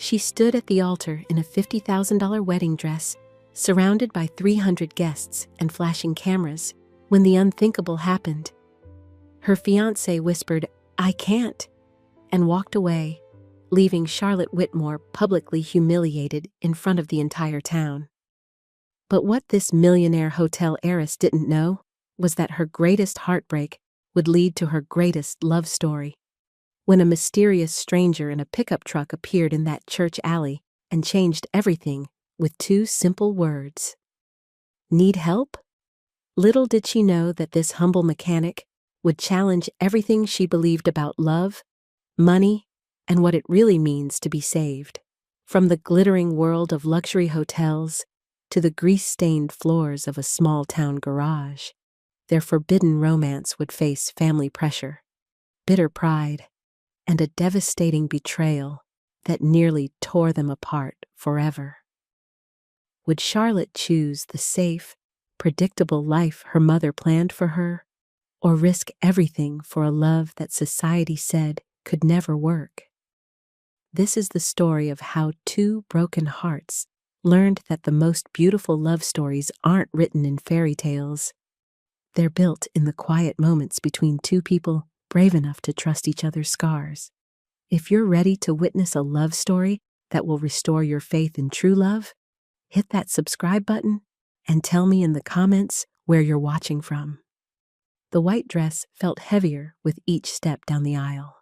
She stood at the altar in a $50,000 wedding dress, surrounded by 300 guests and flashing cameras, when the unthinkable happened. Her fiancé whispered, "I can't," and walked away, leaving Charlotte Whitmore publicly humiliated in front of the entire town. But what this millionaire hotel heiress didn't know was that her greatest heartbreak would lead to her greatest love story. When a mysterious stranger in a pickup truck appeared in that church alley and changed everything with two simple words. Need help? Little did she know that this humble mechanic would challenge everything she believed about love, money, and what it really means to be saved. From the glittering world of luxury hotels to the grease-stained floors of a small-town garage, their forbidden romance would face family pressure, bitter pride, and a devastating betrayal that nearly tore them apart forever. Would Charlotte choose the safe, predictable life her mother planned for her, or risk everything for a love that society said could never work? This is the story of how two broken hearts learned that the most beautiful love stories aren't written in fairy tales. They're built in the quiet moments between two people brave enough to trust each other's scars. If you're ready to witness a love story that will restore your faith in true love, hit that subscribe button and tell me in the comments where you're watching from. The white dress felt heavier with each step down the aisle.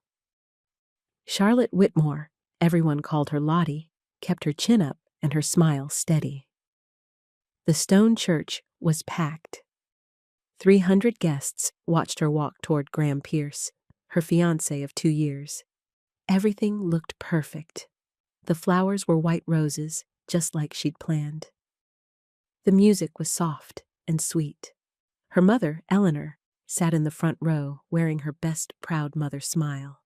Charlotte Whitmore, everyone called her Lottie, kept her chin up and her smile steady. The stone church was packed. 300 guests watched her walk toward Graham Pierce, her fiancé of 2 years. Everything looked perfect. The flowers were white roses, just like she'd planned. The music was soft and sweet. Her mother, Eleanor, sat in the front row wearing her best proud mother smile.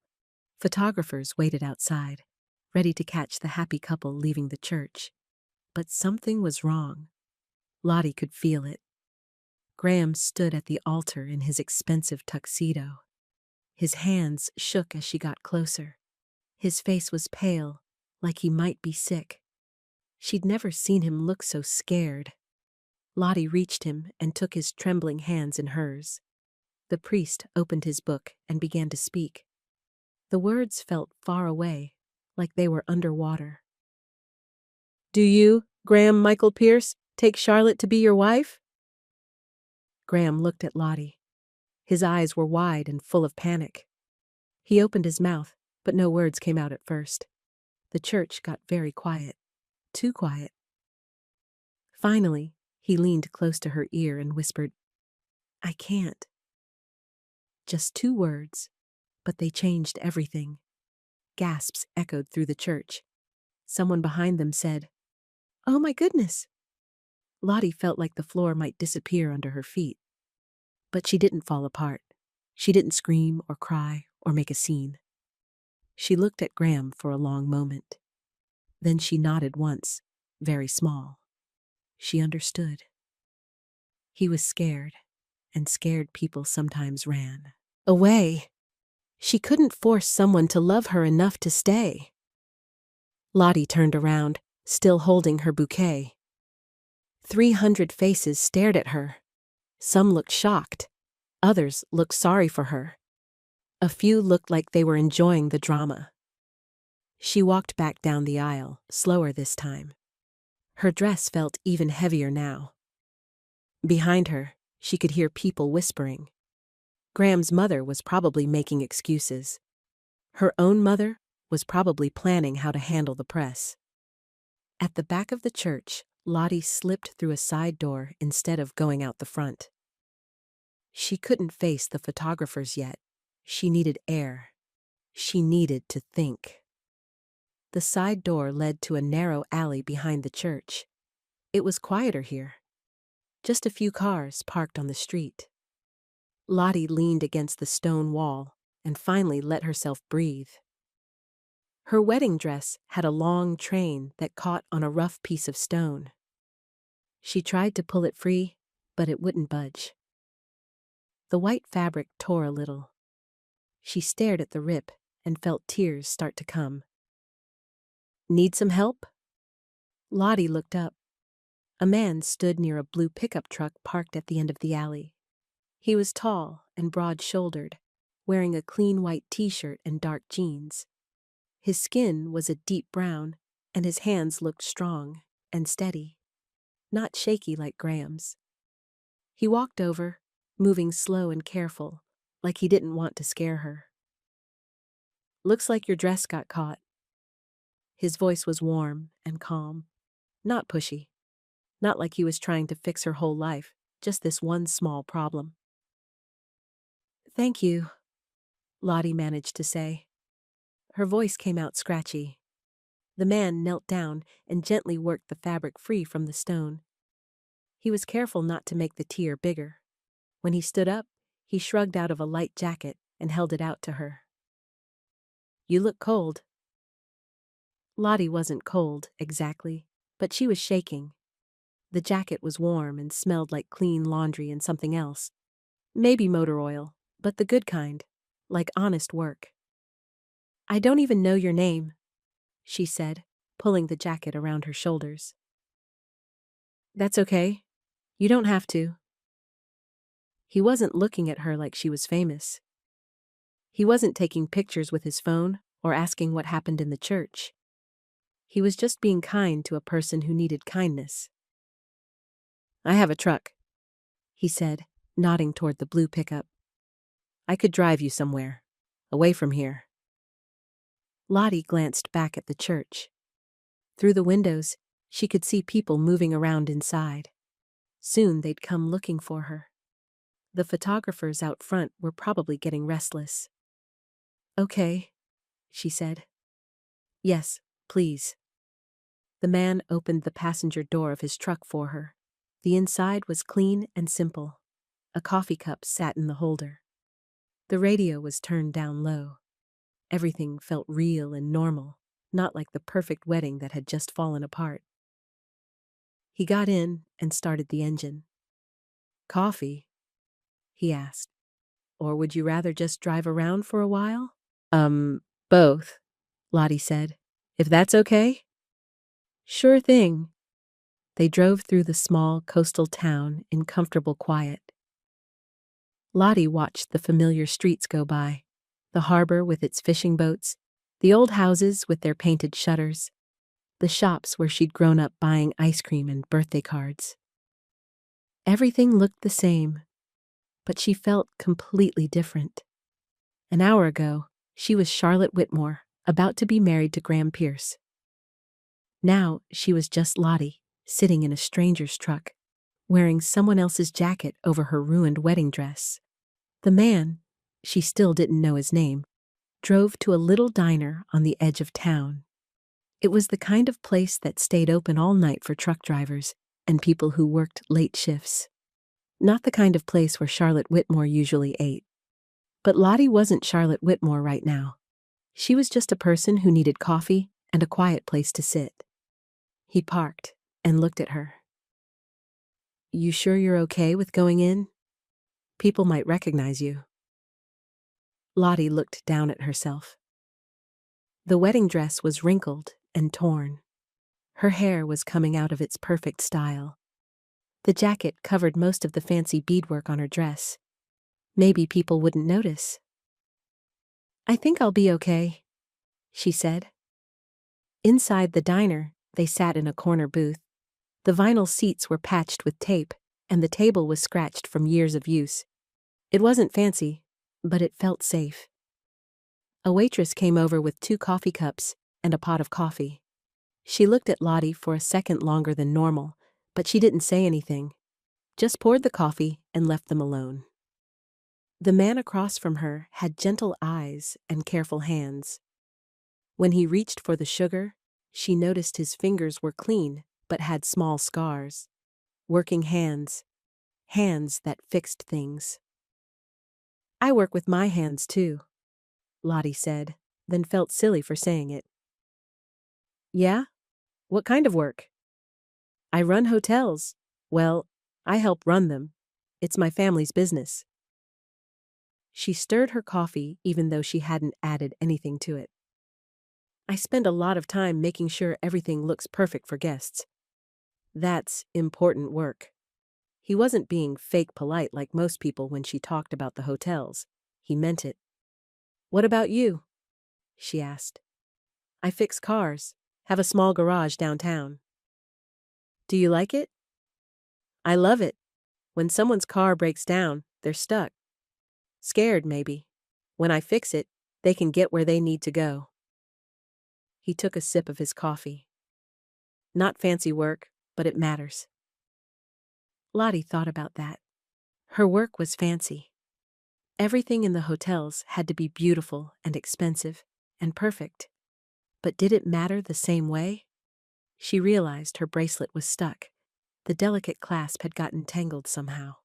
Photographers waited outside, ready to catch the happy couple leaving the church. But something was wrong. Lottie could feel it. Graham stood at the altar in his expensive tuxedo. His hands shook as she got closer. His face was pale, like he might be sick. She'd never seen him look so scared. Lottie reached him and took his trembling hands in hers. The priest opened his book and began to speak. The words felt far away, like they were underwater. "Do you, Graham Michael Pierce, take Charlotte to be your wife?" Graham looked at Lottie. His eyes were wide and full of panic. He opened his mouth, but no words came out at first. The church got very quiet. Too quiet. Finally, he leaned close to her ear and whispered, "I can't." Just 2 words, but they changed everything. Gasps echoed through the church. Someone behind them said, "Oh my goodness." Lottie felt like the floor might disappear under her feet. But she didn't fall apart. She didn't scream or cry or make a scene. She looked at Graham for a long moment. Then she nodded once, very small. She understood. He was scared, and scared people sometimes ran away. She couldn't force someone to love her enough to stay. Lottie turned around, still holding her bouquet. 300 faces stared at her. Some looked shocked. Others looked sorry for her. A few looked like they were enjoying the drama. She walked back down the aisle, slower this time. Her dress felt even heavier now. Behind her, she could hear people whispering. Graham's mother was probably making excuses. Her own mother was probably planning how to handle the press. At the back of the church, Lottie slipped through a side door instead of going out the front. She couldn't face the photographers yet. She needed air. She needed to think. The side door led to a narrow alley behind the church. It was quieter here. Just a few cars parked on the street. Lottie leaned against the stone wall and finally let herself breathe. Her wedding dress had a long train that caught on a rough piece of stone. She tried to pull it free, but it wouldn't budge. The white fabric tore a little. She stared at the rip and felt tears start to come. Need some help? Lottie looked up. A man stood near a blue pickup truck parked at the end of the alley. He was tall and broad-shouldered, wearing a clean white t-shirt and dark jeans. His skin was a deep brown, and his hands looked strong and steady, not shaky like Graham's. He walked over, moving slow and careful, like he didn't want to scare her. "Looks like your dress got caught." His voice was warm and calm, not pushy, not like he was trying to fix her whole life, just this one small problem. "Thank you," Lottie managed to say. Her voice came out scratchy. The man knelt down and gently worked the fabric free from the stone. He was careful not to make the tear bigger. When he stood up, he shrugged out of a light jacket and held it out to her. "You look cold." Lottie wasn't cold, exactly, but she was shaking. The jacket was warm and smelled like clean laundry and something else. Maybe motor oil, but the good kind, like honest work. "I don't even know your name," she said, pulling the jacket around her shoulders. "That's okay. You don't have to." He wasn't looking at her like she was famous. He wasn't taking pictures with his phone or asking what happened in the church. He was just being kind to a person who needed kindness. "I have a truck," he said, nodding toward the blue pickup. "I could drive you somewhere, away from here." Lottie glanced back at the church. Through the windows, she could see people moving around inside. Soon they'd come looking for her. The photographers out front were probably getting restless. "Okay," she said. "Yes, please." The man opened the passenger door of his truck for her. The inside was clean and simple. A coffee cup sat in the holder. The radio was turned down low. Everything felt real and normal, not like the perfect wedding that had just fallen apart. He got in and started the engine. "Coffee?" he asked. "Or would you rather just drive around for a while?" Both," Lottie said. "If that's okay?" "Sure thing." They drove through the small coastal town in comfortable quiet. Lottie watched the familiar streets go by, the harbor with its fishing boats, the old houses with their painted shutters, the shops where she'd grown up buying ice cream and birthday cards. Everything looked the same, but she felt completely different. An hour ago, she was Charlotte Whitmore, about to be married to Graham Pierce. Now she was just Lottie, sitting in a stranger's truck, wearing someone else's jacket over her ruined wedding dress. The man, she still didn't know his name, drove to a little diner on the edge of town. It was the kind of place that stayed open all night for truck drivers and people who worked late shifts. Not the kind of place where Charlotte Whitmore usually ate. But Lottie wasn't Charlotte Whitmore right now. She was just a person who needed coffee and a quiet place to sit. He parked and looked at her. "You sure you're okay with going in? People might recognize you." Lottie looked down at herself. The wedding dress was wrinkled and torn. Her hair was coming out of its perfect style. The jacket covered most of the fancy beadwork on her dress. Maybe people wouldn't notice. "I think I'll be okay," she said. Inside the diner, they sat in a corner booth. The vinyl seats were patched with tape, and the table was scratched from years of use. It wasn't fancy, but it felt safe. A waitress came over with 2 coffee cups and a pot of coffee. She looked at Lottie for a second longer than normal, but she didn't say anything, just poured the coffee and left them alone. The man across from her had gentle eyes and careful hands. When he reached for the sugar, she noticed his fingers were clean but had small scars. Working hands. Hands that fixed things. "I work with my hands too," Lottie said, then felt silly for saying it. "Yeah? What kind of work?" "I run hotels. Well, I help run them. It's my family's business." She stirred her coffee even though she hadn't added anything to it. I spend a lot of time making sure everything looks perfect for guests. That's important work. He wasn't being fake polite like most people when she talked about the hotels. He meant it. What about you? She asked. I fix cars, have a small garage downtown. Do you like it? I love it. When someone's car breaks down, they're stuck. Scared, maybe. When I fix it, they can get where they need to go. He took a sip of his coffee. Not fancy work, but it matters. Lottie thought about that. Her work was fancy. Everything in the hotels had to be beautiful and expensive and perfect. But did it matter the same way? She realized her bracelet was stuck. The delicate clasp had gotten tangled somehow.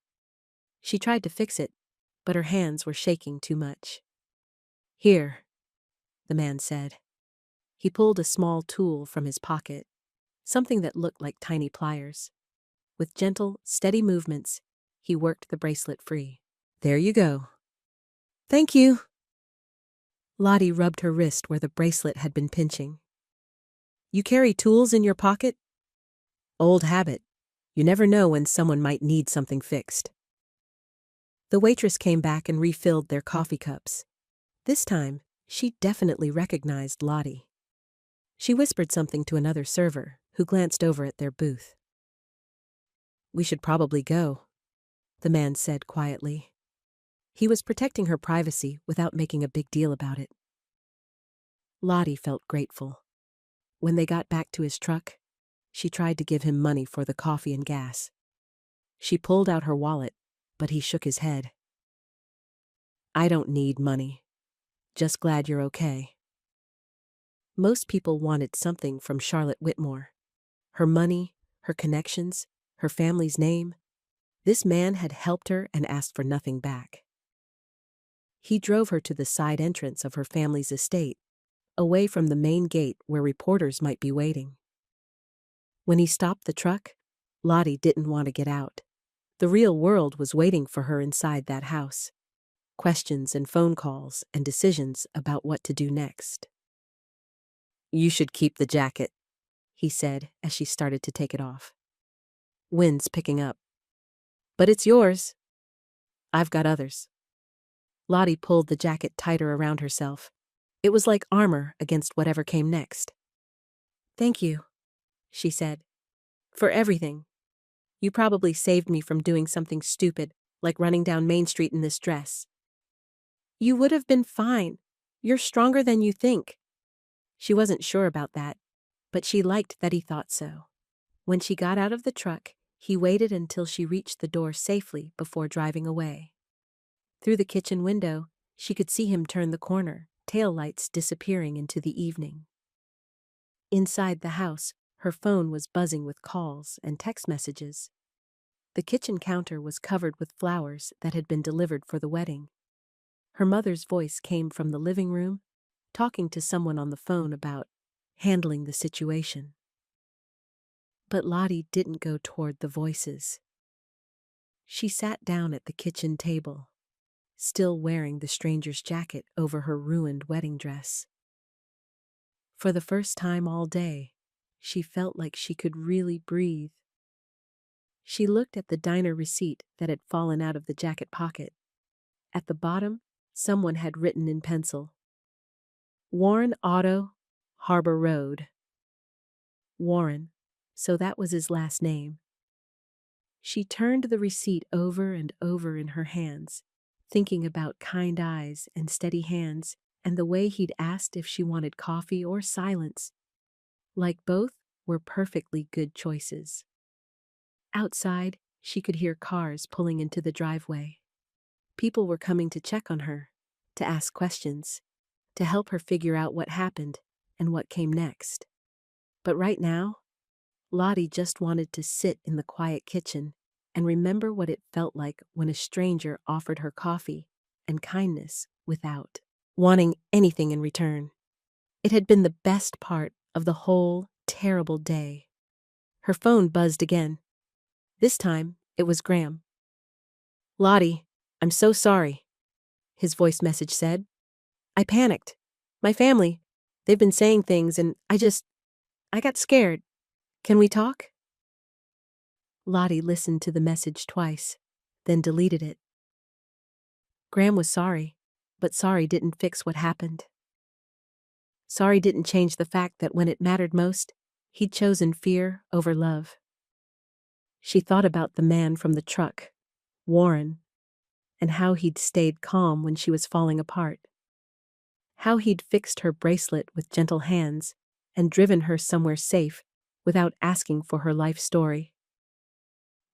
She tried to fix it, but her hands were shaking too much. Here, the man said. He pulled a small tool from his pocket, something that looked like tiny pliers. With gentle, steady movements, he worked the bracelet free. There you go. Thank you. Lottie rubbed her wrist where the bracelet had been pinching. You carry tools in your pocket? Old habit. You never know when someone might need something fixed. The waitress came back and refilled their coffee cups. This time, she definitely recognized Lottie. She whispered something to another server, who glanced over at their booth. We should probably go, the man said quietly. He was protecting her privacy without making a big deal about it. Lottie felt grateful. When they got back to his truck, she tried to give him money for the coffee and gas. She pulled out her wallet, but he shook his head. I don't need money. Just glad you're okay. Most people wanted something from Charlotte Whitmore. Her money, her connections, her family's name. This man had helped her and asked for nothing back. He drove her to the side entrance of her family's estate, away from the main gate where reporters might be waiting. When he stopped the truck, Lottie didn't want to get out. The real world was waiting for her inside that house. Questions and phone calls and decisions about what to do next. You should keep the jacket, he said as she started to take it off. Wind's picking up. But it's yours. I've got others. Lottie pulled the jacket tighter around herself. It was like armor against whatever came next. Thank you, she said, for everything. You probably saved me from doing something stupid, like running down Main Street in this dress. You would have been fine. You're stronger than you think. She wasn't sure about that, but she liked that he thought so. When she got out of the truck, he waited until she reached the door safely before driving away. Through the kitchen window, she could see him turn the corner, taillights disappearing into the evening. Inside the house, her phone was buzzing with calls and text messages. The kitchen counter was covered with flowers that had been delivered for the wedding. Her mother's voice came from the living room, talking to someone on the phone about handling the situation. But Lottie didn't go toward the voices. She sat down at the kitchen table, still wearing the stranger's jacket over her ruined wedding dress. For the first time all day, she felt like she could really breathe. She looked at the diner receipt that had fallen out of the jacket pocket. At the bottom, someone had written in pencil, Warren Auto, Harbor Road. Warren, so that was his last name. She turned the receipt over and over in her hands, thinking about kind eyes and steady hands and the way he'd asked if she wanted coffee or silence. Like both were perfectly good choices. Outside, she could hear cars pulling into the driveway. People were coming to check on her, to ask questions, to help her figure out what happened and what came next. But right now, Lottie just wanted to sit in the quiet kitchen and remember what it felt like when a stranger offered her coffee and kindness without wanting anything in return. It had been the best part of the whole terrible day. Her phone buzzed again. This time, it was Graham. Lottie, I'm so sorry, his voice message said. I panicked. My family, They've been saying things and I got scared. Can we talk? Lottie listened to the message twice, then deleted it. Graham was sorry, but sorry didn't fix what happened. Sorry didn't change the fact that when it mattered most, he'd chosen fear over love. She thought about the man from the truck, Warren, and how he'd stayed calm when she was falling apart. How he'd fixed her bracelet with gentle hands and driven her somewhere safe without asking for her life story.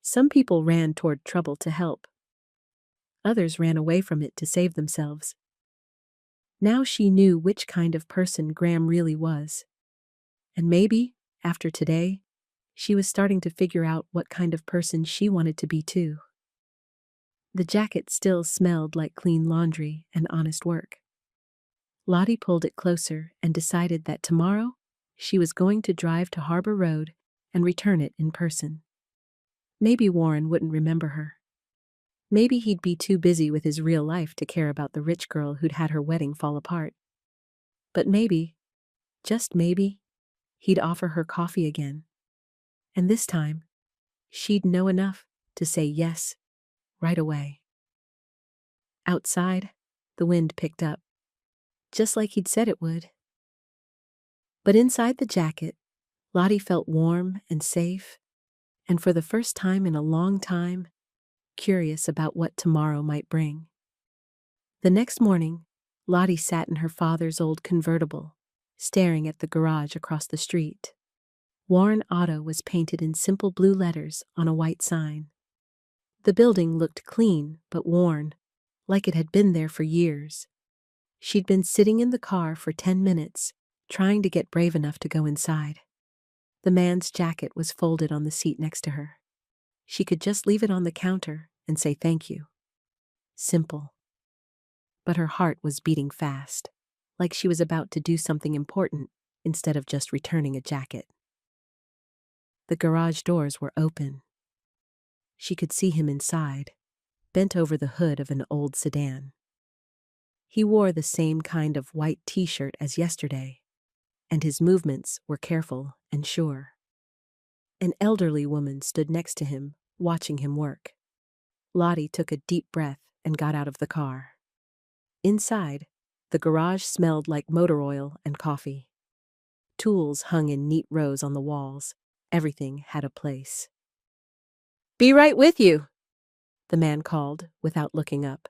Some people ran toward trouble to help. Others ran away from it to save themselves. Now she knew which kind of person Graham really was. And maybe, after today, she was starting to figure out what kind of person she wanted to be too. The jacket still smelled like clean laundry and honest work. Lottie pulled it closer and decided that tomorrow she was going to drive to Harbor Road and return it in person. Maybe Warren wouldn't remember her. Maybe he'd be too busy with his real life to care about the rich girl who'd had her wedding fall apart. But maybe, just maybe, he'd offer her coffee again. And this time, she'd know enough to say yes right away. Outside, the wind picked up, just like he'd said it would. But inside the jacket, Lottie felt warm and safe, and for the first time in a long time, curious about what tomorrow might bring. The next morning, Lottie sat in her father's old convertible, staring at the garage across the street. Warren Auto was painted in simple blue letters on a white sign. The building looked clean but worn, like it had been there for years. She'd been sitting in the car for 10 minutes, trying to get brave enough to go inside. The man's jacket was folded on the seat next to her. She could just leave it on the counter and say thank you. Simple. But her heart was beating fast, like she was about to do something important instead of just returning a jacket. The garage doors were open. She could see him inside, bent over the hood of an old sedan. He wore the same kind of white t-shirt as yesterday, and his movements were careful and sure. An elderly woman stood next to him, watching him work. Lottie took a deep breath and got out of the car. Inside, the garage smelled like motor oil and coffee. Tools hung in neat rows on the walls. Everything had a place. "Be right with you," the man called without looking up.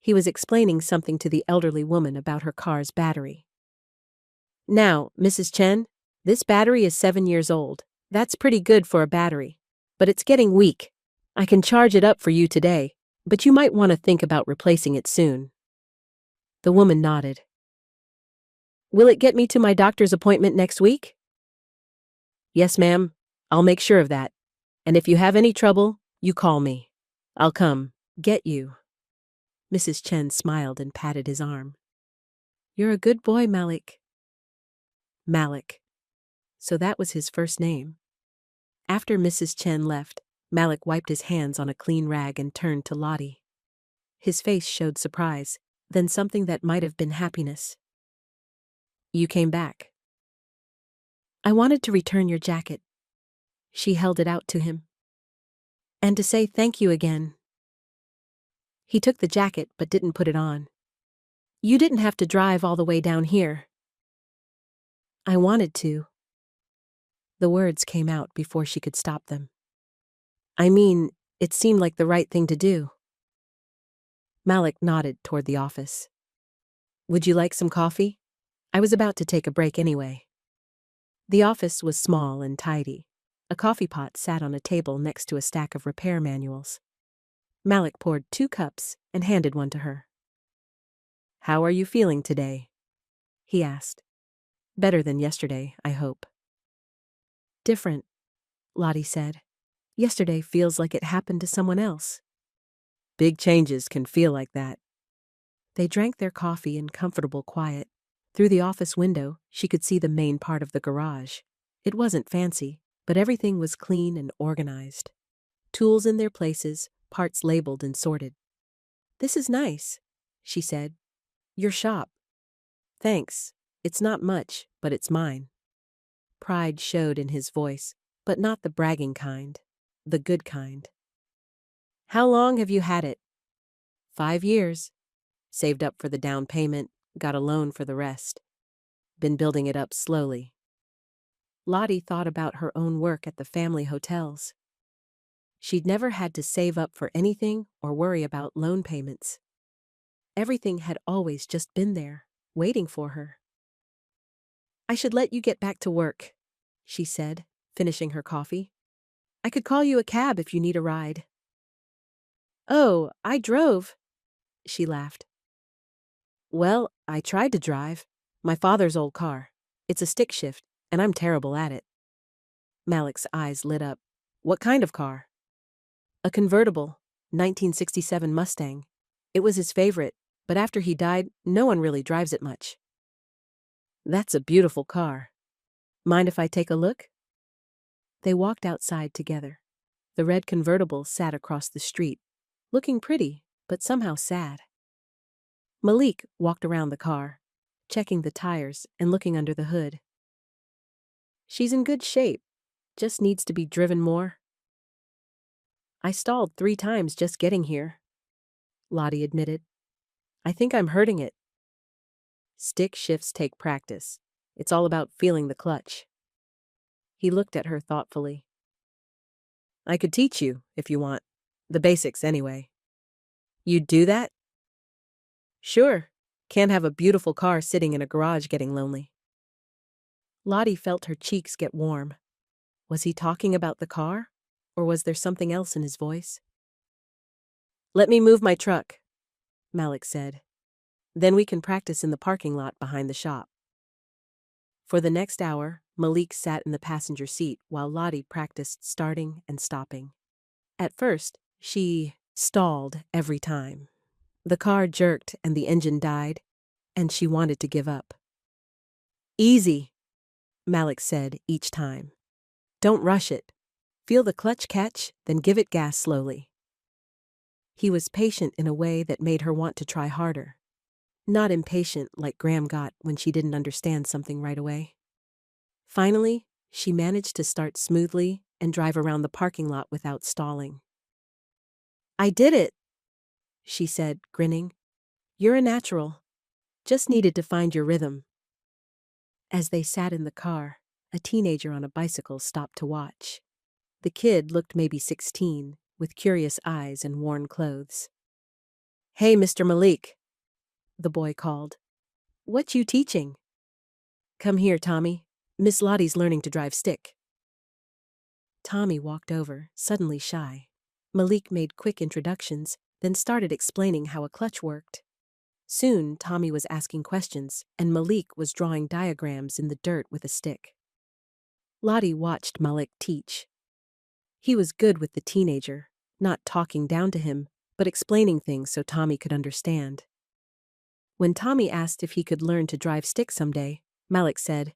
He was explaining something to the elderly woman about her car's battery. "Now, Mrs. Chen, this battery is 7 years old. That's pretty good for a battery, but it's getting weak. I can charge it up for you today, but you might want to think about replacing it soon." The woman nodded. "Will it get me to my doctor's appointment next week?" "Yes, ma'am. I'll make sure of that. And if you have any trouble, you call me. I'll come get you." Mrs. Chen smiled and patted his arm. "You're a good boy, Malik." Malik. So that was his first name. After Mrs. Chen left, Malik wiped his hands on a clean rag and turned to Lottie. His face showed surprise, then something that might have been happiness. "You came back." "I wanted to return your jacket." She held it out to him. "And to say thank you again." He took the jacket but didn't put it on. "You didn't have to drive all the way down here." "I wanted to." The words came out before she could stop them. "I mean, it seemed like the right thing to do." Malik nodded toward the office. "Would you like some coffee? I was about to take a break anyway." The office was small and tidy. A coffee pot sat on a table next to a stack of repair manuals. Malik poured 2 cups and handed one to her. "How are you feeling today?" he asked. "Better than yesterday, I hope." "Different," Lottie said. "Yesterday feels like it happened to someone else." "Big changes can feel like that." They drank their coffee in comfortable quiet. Through the office window, she could see the main part of the garage. It wasn't fancy, but everything was clean and organized. Tools in their places, parts labeled and sorted. "This is nice," she said. "Your shop." "Thanks. It's not much, but it's mine. Pride showed in his voice, but not the bragging kind, the good kind. How long have you had it? 5 years. Saved up for the down payment, got a loan for the rest. Been building it up slowly. Lottie thought about her own work at the family hotels. She'd never had to save up for anything or worry about loan payments. Everything had always just been there, waiting for her. I should let you get back to work, she said, finishing her coffee. I could call you a cab if you need a ride. Oh, I drove, she laughed. Well, I tried to drive. My father's old car. It's a stick shift, and I'm terrible at it. Malik's eyes lit up. What kind of car? A convertible, 1967 Mustang. It was his favorite, but after he died, no one really drives it much. That's a beautiful car. Mind if I take a look? They walked outside together. The red convertible sat across the street, looking pretty, but somehow sad. Malik walked around the car, checking the tires and looking under the hood. She's in good shape, just needs to be driven more. I stalled 3 times just getting here, Lottie admitted. I think I'm hurting it. Stick shifts take practice. It's all about feeling the clutch. He looked at her thoughtfully. I could teach you, if you want. The basics, anyway. You'd do that? Sure. Can't have a beautiful car sitting in a garage getting lonely. Lottie felt her cheeks get warm. Was he talking about the car? Or was there something else in his voice? Let me move my truck, Malik said. Then we can practice in the parking lot behind the shop. For the next hour, Malik sat in the passenger seat while Lottie practiced starting and stopping. At first, she stalled every time. The car jerked and the engine died, and she wanted to give up. Easy, Malik said each time. Don't rush it. Feel the clutch catch, then give it gas slowly. He was patient in a way that made her want to try harder. Not impatient like Graham got when she didn't understand something right away. Finally, she managed to start smoothly and drive around the parking lot without stalling. I did it, she said, grinning. You're a natural. Just needed to find your rhythm. As they sat in the car, a teenager on a bicycle stopped to watch. The kid looked maybe 16, with curious eyes and worn clothes. Hey, Mr. Malik, the boy called. What you teaching? Come here, Tommy. Miss Lottie's learning to drive stick. Tommy walked over, suddenly shy. Malik made quick introductions, then started explaining how a clutch worked. Soon, Tommy was asking questions, and Malik was drawing diagrams in the dirt with a stick. Lottie watched Malik teach. He was good with the teenager, not talking down to him, but explaining things so Tommy could understand. When Tommy asked if he could learn to drive stick someday, Malik said,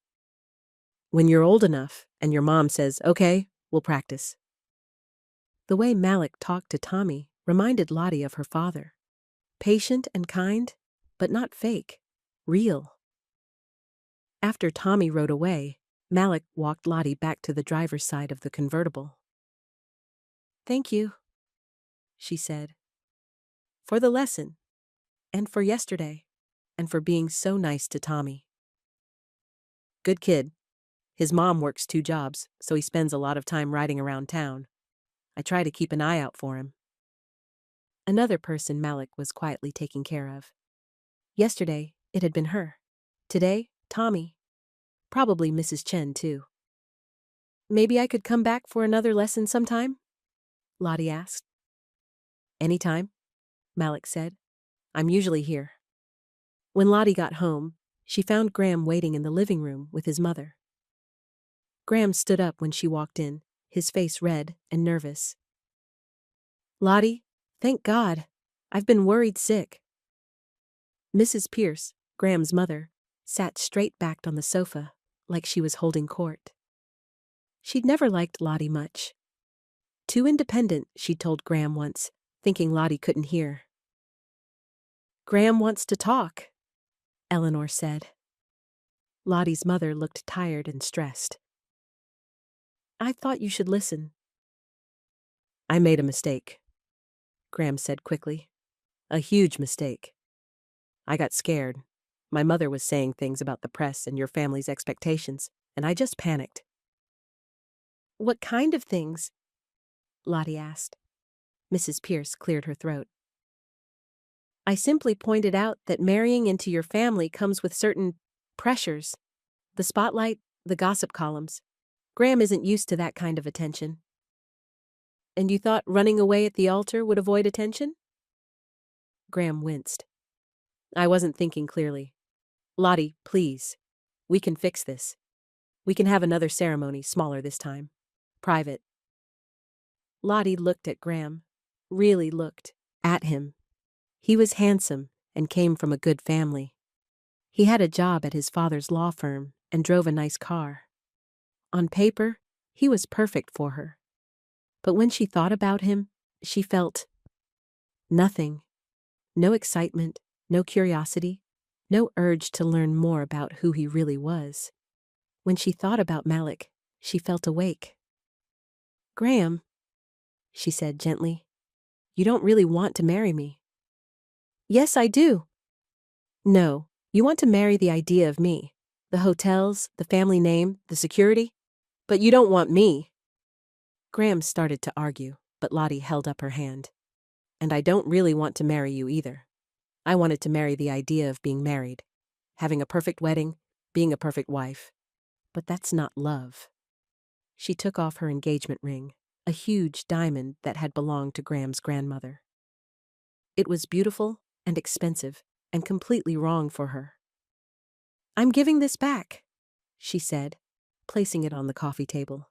When you're old enough, and your mom says, okay, we'll practice. The way Malik talked to Tommy reminded Lottie of her father. Patient and kind, but not fake, real. After Tommy rode away, Malik walked Lottie back to the driver's side of the convertible. Thank you, she said, for the lesson, and for yesterday, and for being so nice to Tommy. Good kid. His mom works 2 jobs, so he spends a lot of time riding around town. I try to keep an eye out for him. Another person Malik was quietly taking care of. Yesterday, it had been her. Today, Tommy. Probably Mrs. Chen, too. Maybe I could come back for another lesson sometime? Lottie asked. Anytime, Malik said. I'm usually here. When Lottie got home, she found Graham waiting in the living room with his mother. Graham stood up when she walked in, his face red and nervous. Lottie, thank God. I've been worried sick. Mrs. Pierce, Graham's mother, sat straight-backed on the sofa, like she was holding court. She'd never liked Lottie much. Too independent, she told Graham once, thinking Lottie couldn't hear. Graham wants to talk, Eleanor said. Lottie's mother looked tired and stressed. I thought you should listen. I made a mistake, Graham said quickly. A huge mistake. I got scared. My mother was saying things about the press and your family's expectations, and I just panicked. What kind of things? Lottie asked. Mrs. Pierce cleared her throat. I simply pointed out that marrying into your family comes with certain pressures. The spotlight, the gossip columns. Graham isn't used to that kind of attention. And you thought running away at the altar would avoid attention? Graham winced. I wasn't thinking clearly. Lottie, please. We can fix this. We can have another ceremony, smaller this time. Private. Lottie looked at Graham. Really looked at him. He was handsome and came from a good family. He had a job at his father's law firm and drove a nice car. On paper, he was perfect for her. But when she thought about him, she felt nothing. No excitement, no curiosity, no urge to learn more about who he really was. When she thought about Malik, she felt awake. Graham, she said gently, you don't really want to marry me. Yes, I do. No, you want to marry the idea of me. The hotels, the family name, the security. But you don't want me. Graham started to argue, but Lottie held up her hand. And I don't really want to marry you either. I wanted to marry the idea of being married, having a perfect wedding, being a perfect wife. But that's not love. She took off her engagement ring, a huge diamond that had belonged to Graham's grandmother. It was beautiful and expensive and completely wrong for her. I'm giving this back, she said, placing it on the coffee table.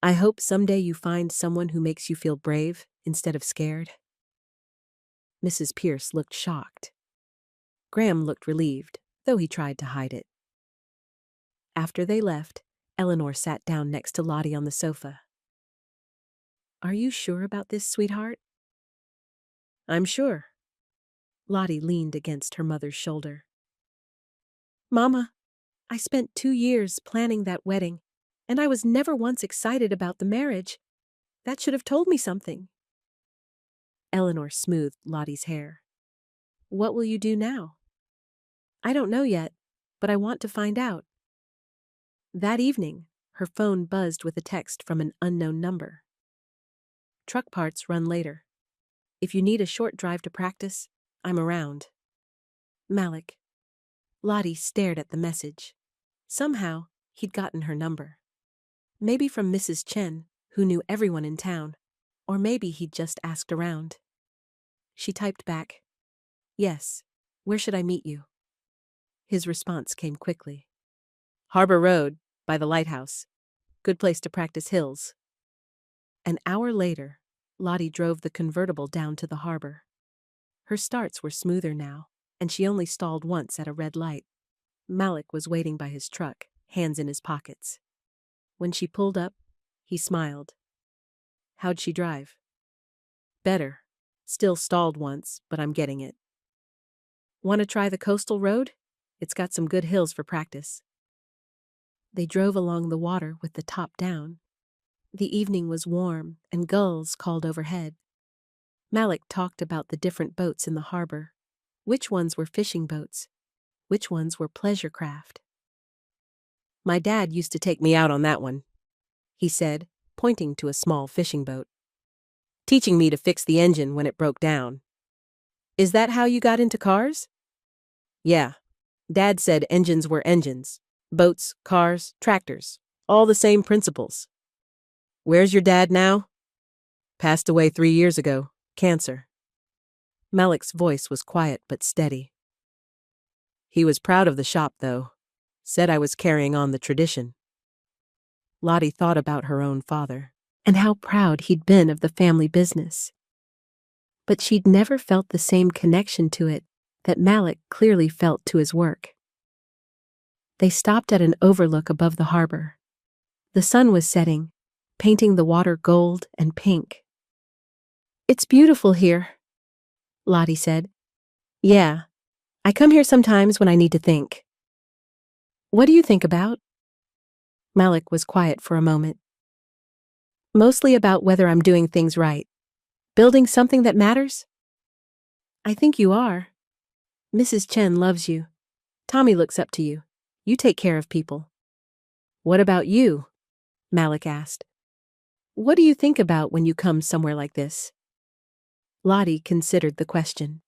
I hope someday you find someone who makes you feel brave instead of scared. Mrs. Pierce looked shocked. Graham looked relieved, though he tried to hide it. After they left, Eleanor sat down next to Lottie on the sofa. Are you sure about this, sweetheart? I'm sure. Lottie leaned against her mother's shoulder. Mama, I spent 2 years planning that wedding, and I was never once excited about the marriage. That should have told me something. Eleanor smoothed Lottie's hair. What will you do now? I don't know yet, but I want to find out. That evening, her phone buzzed with a text from an unknown number. Truck parts run later. If you need a short drive to practice, I'm around. Malik. Lottie stared at the message. Somehow, he'd gotten her number. Maybe from Mrs. Chen, who knew everyone in town, or maybe he'd just asked around. She typed back, Yes, where should I meet you? His response came quickly. Harbor Road, by the lighthouse. Good place to practice hills. An hour later, Lottie drove the convertible down to the harbor. Her starts were smoother now, and she only stalled once at a red light. Malik was waiting by his truck, hands in his pockets. When she pulled up, he smiled. How'd she drive? Better. Still stalled once, but I'm getting it. Want to try the coastal road? It's got some good hills for practice. They drove along the water with the top down. The evening was warm, and gulls called overhead. Malik talked about the different boats in the harbor. Which ones were fishing boats? Which ones were pleasure craft? My dad used to take me out on that one, he said, pointing to a small fishing boat. Teaching me to fix the engine when it broke down. Is that how you got into cars? Yeah. Dad said engines were engines. Boats, cars, tractors. All the same principles. Where's your dad now? Passed away 3 years ago. Cancer. Malik's voice was quiet but steady. He was proud of the shop, though. Said I was carrying on the tradition. Lottie thought about her own father, and how proud he'd been of the family business. But she'd never felt the same connection to it that Malik clearly felt to his work. They stopped at an overlook above the harbor. The sun was setting, painting the water gold and pink. It's beautiful here, Lottie said. Yeah, I come here sometimes when I need to think. What do you think about? Malik was quiet for a moment. Mostly about whether I'm doing things right. Building something that matters? I think you are. Mrs. Chen loves you. Tommy looks up to you. You take care of people. What about you? Malik asked. What do you think about when you come somewhere like this? Lottie considered the question.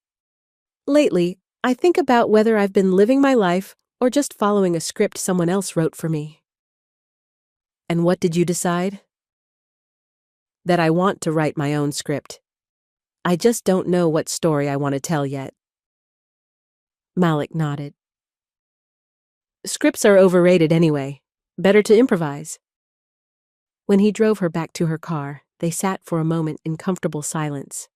Lately, I think about whether I've been living my life or just following a script someone else wrote for me. And what did you decide? That I want to write my own script. I just don't know what story I want to tell yet. Malik nodded. Scripts are overrated anyway. Better to improvise. When he drove her back to her car, they sat for a moment in comfortable silence.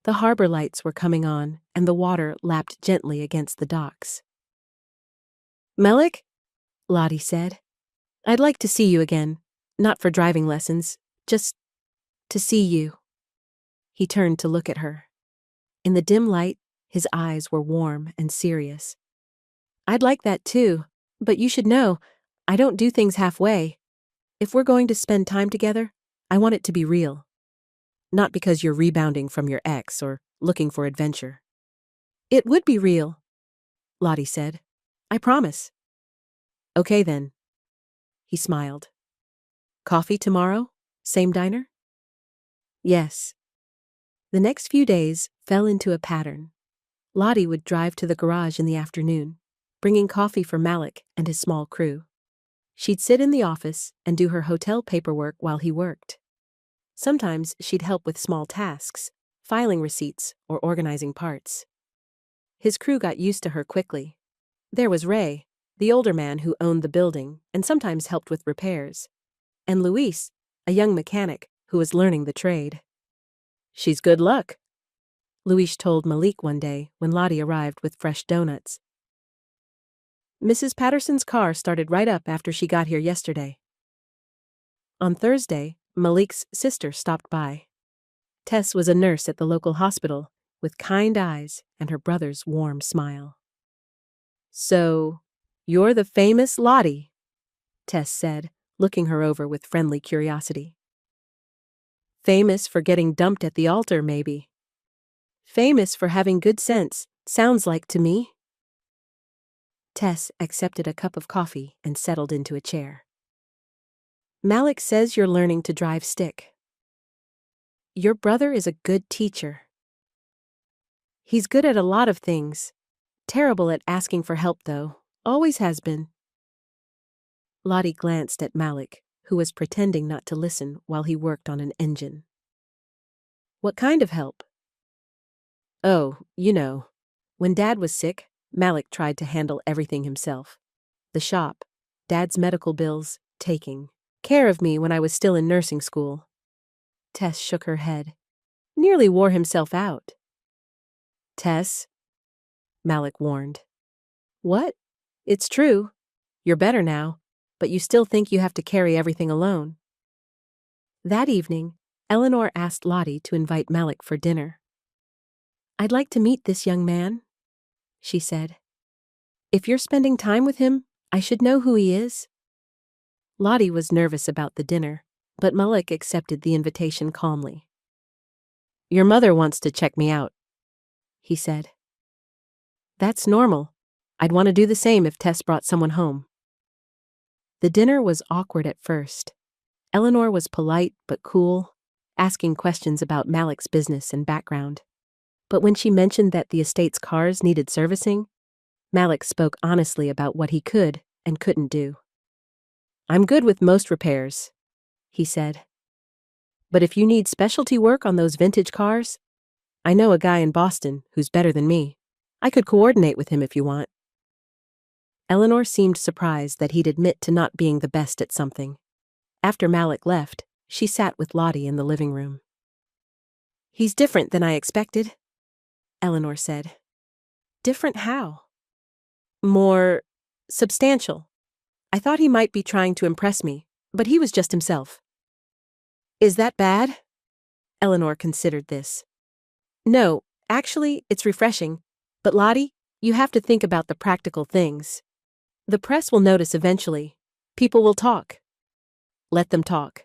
The harbor lights were coming on, and the water lapped gently against the docks. Malik? Lottie said. I'd like to see you again. Not for driving lessons, just to see you. He turned to look at her. In the dim light, his eyes were warm and serious. I'd like that too, but you should know, I don't do things halfway. If we're going to spend time together, I want it to be real. Not because you're rebounding from your ex or looking for adventure. It would be real, Lottie said. I promise. Okay then. He smiled. Coffee tomorrow? Same diner? Yes. The next few days fell into a pattern. Lottie would drive to the garage in the afternoon, bringing coffee for Malik and his small crew. She'd sit in the office and do her hotel paperwork while he worked. Sometimes she'd help with small tasks, filing receipts or organizing parts. His crew got used to her quickly. There was Ray, the older man who owned the building and sometimes helped with repairs, and Luis, a young mechanic who was learning the trade. She's good luck, Luis told Malik one day when Lottie arrived with fresh donuts. Mrs. Patterson's car started right up after she got here yesterday. On Thursday, Malik's sister stopped by. Tess was a nurse at the local hospital, with kind eyes and her brother's warm smile. So, you're the famous Lottie, Tess said, looking her over with friendly curiosity. Famous for getting dumped at the altar, maybe. Famous for having good sense, sounds like to me. Tess accepted a cup of coffee and settled into a chair. Malik says you're learning to drive stick. Your brother is a good teacher. He's good at a lot of things. Terrible at asking for help, though. Always has been. Lottie glanced at Malik, who was pretending not to listen while he worked on an engine. What kind of help? Oh, you know. When Dad was sick, Malik tried to handle everything himself. The shop, Dad's medical bills, taking care of me when I was still in nursing school. Tess shook her head. Nearly wore himself out. Tess, Malik warned. What? It's true. You're better now, but you still think you have to carry everything alone. That evening, Eleanor asked Lottie to invite Malik for dinner. I'd like to meet this young man, she said. If you're spending time with him, I should know who he is. Lottie was nervous about the dinner, but Malik accepted the invitation calmly. Your mother wants to check me out, he said. That's normal. I'd want to do the same if Tess brought someone home. The dinner was awkward at first. Eleanor was polite but cool, asking questions about Malik's business and background. But when she mentioned that the estate's cars needed servicing, Malik spoke honestly about what he could and couldn't do. I'm good with most repairs, he said. But if you need specialty work on those vintage cars, I know a guy in Boston who's better than me. I could coordinate with him if you want. Eleanor seemed surprised that he'd admit to not being the best at something. After Malik left, she sat with Lottie in the living room. He's different than I expected, Eleanor said. Different how? More substantial. I thought he might be trying to impress me, but he was just himself. Is that bad? Eleanor considered this. No, actually, it's refreshing. But Lottie, you have to think about the practical things. The press will notice eventually. People will talk. Let them talk.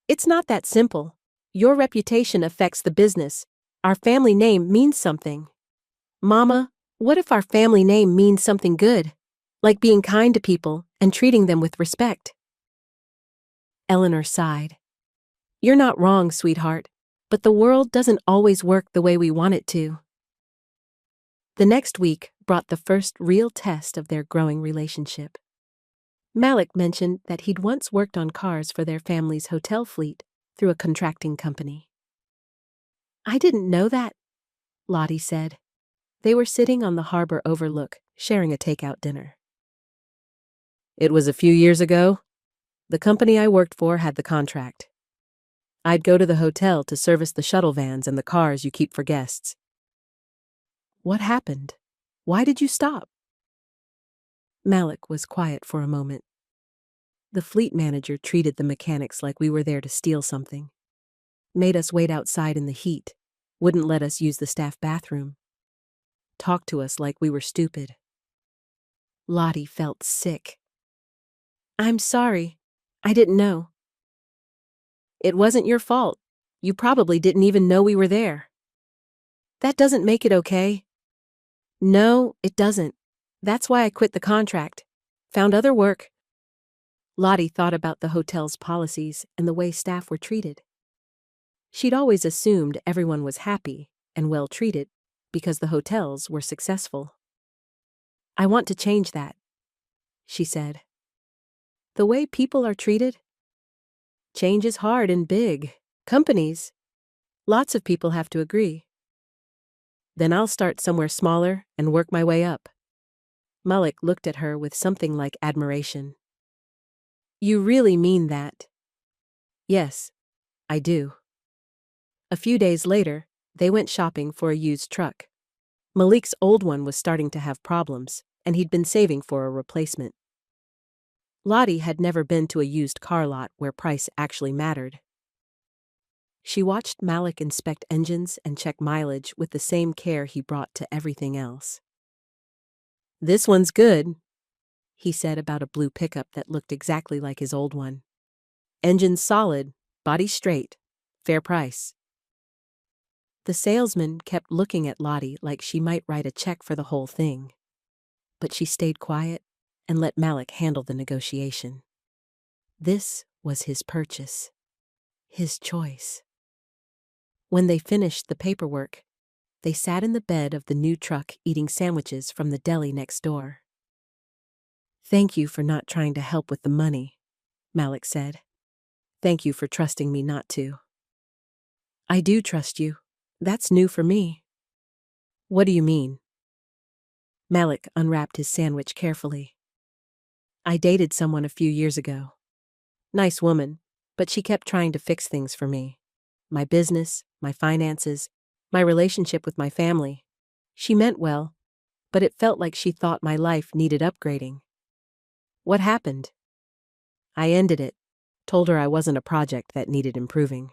It's not that simple. Your reputation affects the business. Our family name means something. Mama, what if our family name means something good? Like being kind to people and treating them with respect. Eleanor sighed. You're not wrong, sweetheart, but the world doesn't always work the way we want it to. The next week brought the first real test of their growing relationship. Malik mentioned that he'd once worked on cars for their family's hotel fleet through a contracting company. I didn't know that, Lottie said. They were sitting on the harbor overlook, sharing a takeout dinner. It was a few years ago. The company I worked for had the contract. I'd go to the hotel to service the shuttle vans and the cars you keep for guests. What happened? Why did you stop? Malik was quiet for a moment. The fleet manager treated the mechanics like we were there to steal something. Made us wait outside in the heat, wouldn't let us use the staff bathroom. Talked to us like we were stupid. Lottie felt sick. I'm sorry. I didn't know. It wasn't your fault. You probably didn't even know we were there. That doesn't make it okay. No, it doesn't. That's why I quit the contract. Found other work. Lottie thought about the hotel's policies and the way staff were treated. She'd always assumed everyone was happy and well treated because the hotels were successful. I want to change that, she said. The way people are treated? Change is hard in big companies. Lots of people have to agree. Then I'll start somewhere smaller and work my way up. Malik looked at her with something like admiration. You really mean that? Yes, I do. A few days later, they went shopping for a used truck. Malik's old one was starting to have problems, and he'd been saving for a replacement. Lottie had never been to a used car lot where price actually mattered. She watched Malik inspect engines and check mileage with the same care he brought to everything else. This one's good, he said about a blue pickup that looked exactly like his old one. Engine's solid, body straight, fair price. The salesman kept looking at Lottie like she might write a check for the whole thing. But she stayed quiet and let Malik handle the negotiation. This was his purchase, his choice. When they finished the paperwork, they sat in the bed of the new truck eating sandwiches from the deli next door. Thank you for not trying to help with the money, Malik said. Thank you for trusting me not to. I do trust you. That's new for me. What do you mean? Malik unwrapped his sandwich carefully. I dated someone a few years ago. Nice woman, but she kept trying to fix things for me. My business, my finances, my relationship with my family. She meant well, but it felt like she thought my life needed upgrading. What happened? I ended it, told her I wasn't a project that needed improving.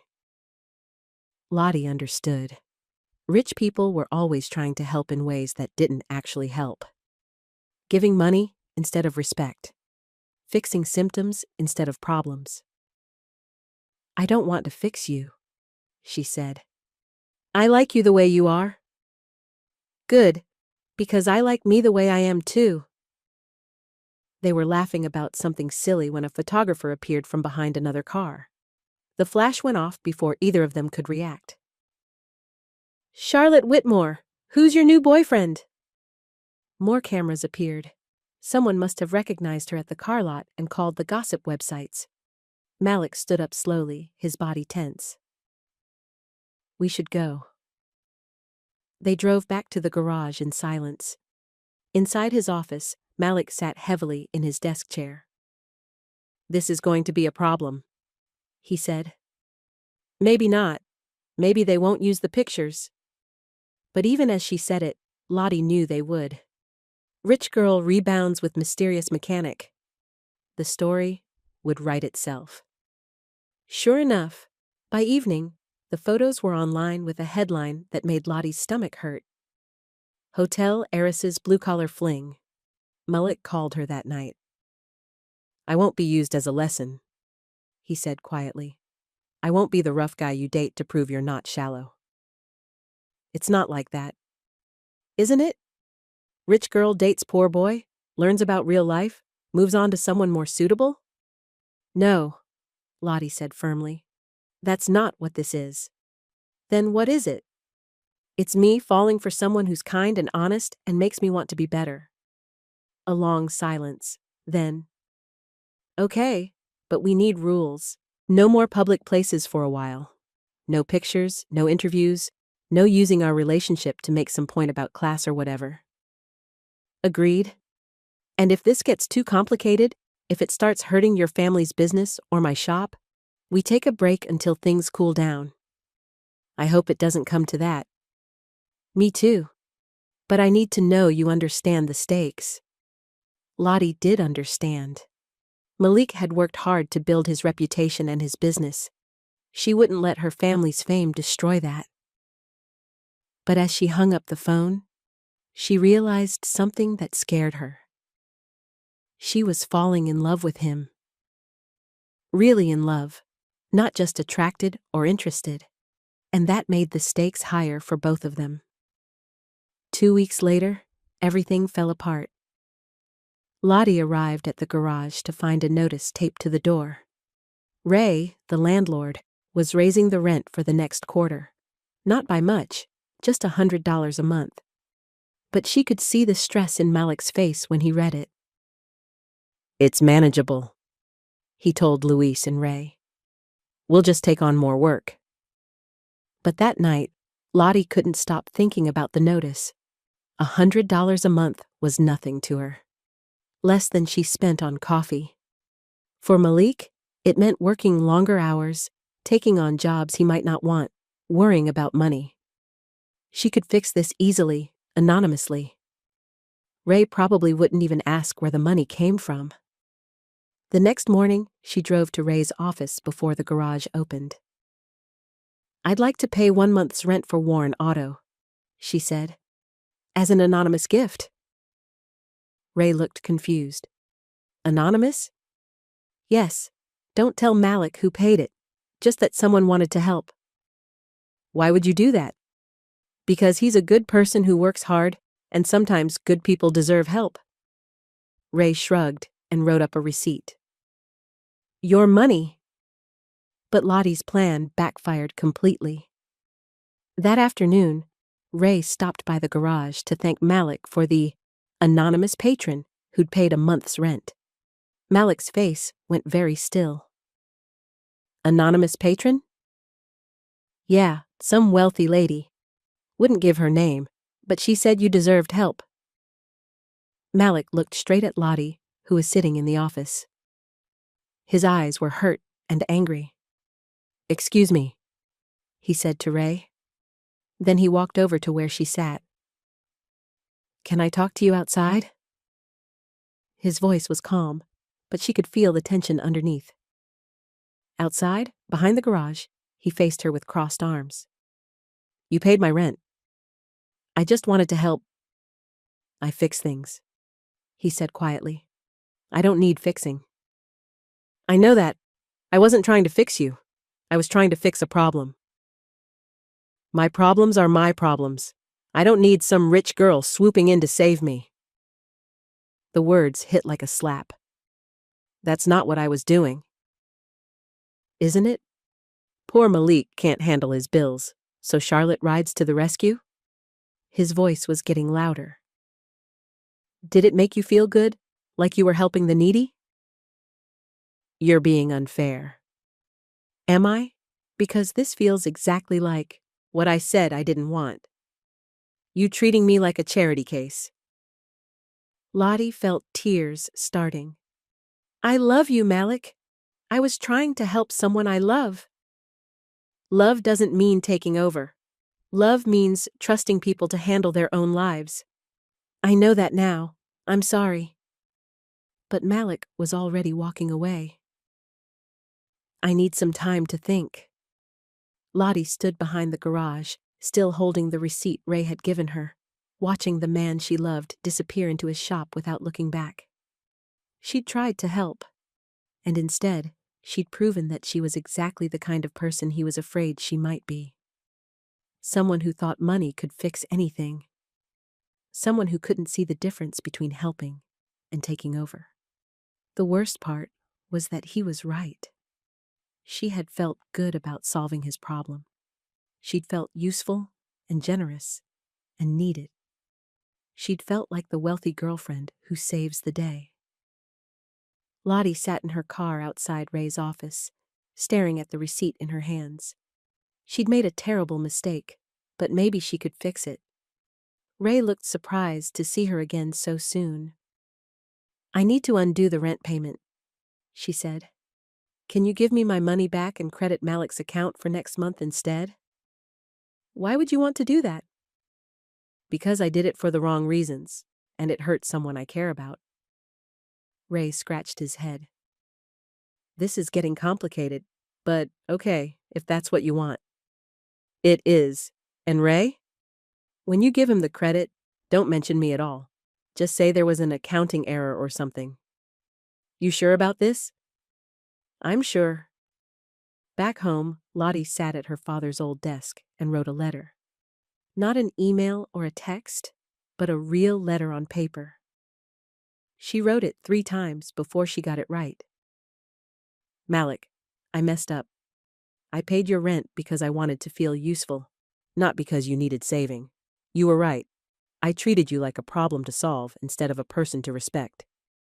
Lottie understood. Rich people were always trying to help in ways that didn't actually help. Giving money instead of respect. Fixing symptoms instead of problems. I don't want to fix you, she said. I like you the way you are. Good, because I like me the way I am too. They were laughing about something silly when a photographer appeared from behind another car. The flash went off before either of them could react. Charlotte Whitmore, who's your new boyfriend? More cameras appeared. Someone must have recognized her at the car lot and called the gossip websites. Malik stood up slowly, his body tense. We should go. They drove back to the garage in silence. Inside his office, Malik sat heavily in his desk chair. This is going to be a problem, he said. Maybe not. Maybe they won't use the pictures. But even as she said it, Lottie knew they would. Rich girl rebounds with mysterious mechanic. The story would write itself. Sure enough, by evening, the photos were online with a headline that made Lottie's stomach hurt. Hotel Heiress's blue-collar fling. Malik called her that night. "I won't be used as a lesson," he said quietly. "I won't be the rough guy you date to prove you're not shallow. It's not like that. Isn't it? Rich girl dates poor boy, learns about real life, moves on to someone more suitable?" "No," Lottie said firmly. "That's not what this is." "Then what is it?" "It's me falling for someone who's kind and honest and makes me want to be better." A long silence. Then, "Okay, but we need rules. No more public places for a while. No pictures, no interviews, no using our relationship to make some point about class or whatever." "Agreed. And if this gets too complicated, if it starts hurting your family's business or my shop, we take a break until things cool down." "I hope it doesn't come to that." "Me too. But I need to know you understand the stakes." Lottie did understand. Malik had worked hard to build his reputation and his business. She wouldn't let her family's fame destroy that. But as she hung up the phone, she realized something that scared her. She was falling in love with him. Really in love, not just attracted or interested. And that made the stakes higher for both of them. 2 weeks later, everything fell apart. Lottie arrived at the garage to find a notice taped to the door. Ray, the landlord, was raising the rent for the next quarter. Not by much, just $100 a month. But she could see the stress in Malik's face when he read it. "It's manageable," he told Luis and Ray. "We'll just take on more work." But that night, Lottie couldn't stop thinking about the notice. $100 a month was nothing to her. Less than she spent on coffee. For Malik, it meant working longer hours, taking on jobs he might not want, worrying about money. She could fix this easily, anonymously. Ray probably wouldn't even ask where the money came from. The next morning, she drove to Ray's office before the garage opened. "I'd like to pay 1 month's rent for Warren Auto," she said. "As an anonymous gift." Ray looked confused. "Anonymous?" "Yes. Don't tell Malik who paid it. Just that someone wanted to help." "Why would you do that?" "Because he's a good person who works hard, and sometimes good people deserve help." Ray shrugged and wrote up a receipt. "Your money." But Lottie's plan backfired completely. That afternoon, Ray stopped by the garage to thank Malik for the anonymous patron who'd paid a month's rent. Malik's face went very still. "Anonymous patron?" "Yeah, some wealthy lady. Wouldn't give her name, but she said you deserved help." Malik looked straight at Lottie, who was sitting in the office. His eyes were hurt and angry. "Excuse me," he said to Ray. Then he walked over to where she sat. "Can I talk to you outside?" His voice was calm, but she could feel the tension underneath. Outside, behind the garage, he faced her with crossed arms. "You paid my rent. I just wanted to help. I fix things," he said quietly. "I don't need fixing." "I know that. I wasn't trying to fix you. I was trying to fix a problem." "My problems are my problems. I don't need some rich girl swooping in to save me." The words hit like a slap. "That's not what I was doing." "Isn't it? Poor Malik can't handle his bills, so Charlotte rides to the rescue?" His voice was getting louder. "Did it make you feel good, like you were helping the needy?" "You're being unfair." "Am I? Because this feels exactly like what I said I didn't want. You treating me like a charity case." Lottie felt tears starting. "I love you, Malik. I was trying to help someone I love." Love doesn't mean taking over. Love means trusting people to handle their own lives. "I know that now. I'm sorry." But Malik was already walking away. "I need some time to think." Lottie stood behind the garage, still holding the receipt Ray had given her. watching the man she loved disappear into his shop without looking back. She'd tried to help, and instead, she'd proven that she was exactly the kind of person he was afraid she might be. Someone who thought money could fix anything. Someone who couldn't see the difference between helping and taking over. The worst part was that he was right. She had felt good about solving his problem. She'd felt useful and generous and needed. She'd felt like the wealthy girlfriend who saves the day. Lottie sat in her car outside Ray's office, staring at the receipt in her hands. She'd made a terrible mistake, but maybe she could fix it. Ray looked surprised to see her again so soon. "I need to undo the rent payment," she said. "Can you give me my money back and credit Malik's account for next month instead?" "Why would you want to do that?" "Because I did it for the wrong reasons, and it hurt someone I care about." Ray scratched his head. "This is getting complicated, but okay, if that's what you want." "It is. And Ray? When you give him the credit, don't mention me at all. Just say there was an accounting error or something." "You sure about this?" "I'm sure." Back home, Lottie sat at her father's old desk and wrote a letter. Not an email or a text, but a real letter on paper. She wrote it 3 times before she got it right. "Malik, I messed up. I paid your rent because I wanted to feel useful, not because you needed saving. You were right. I treated you like a problem to solve instead of a person to respect.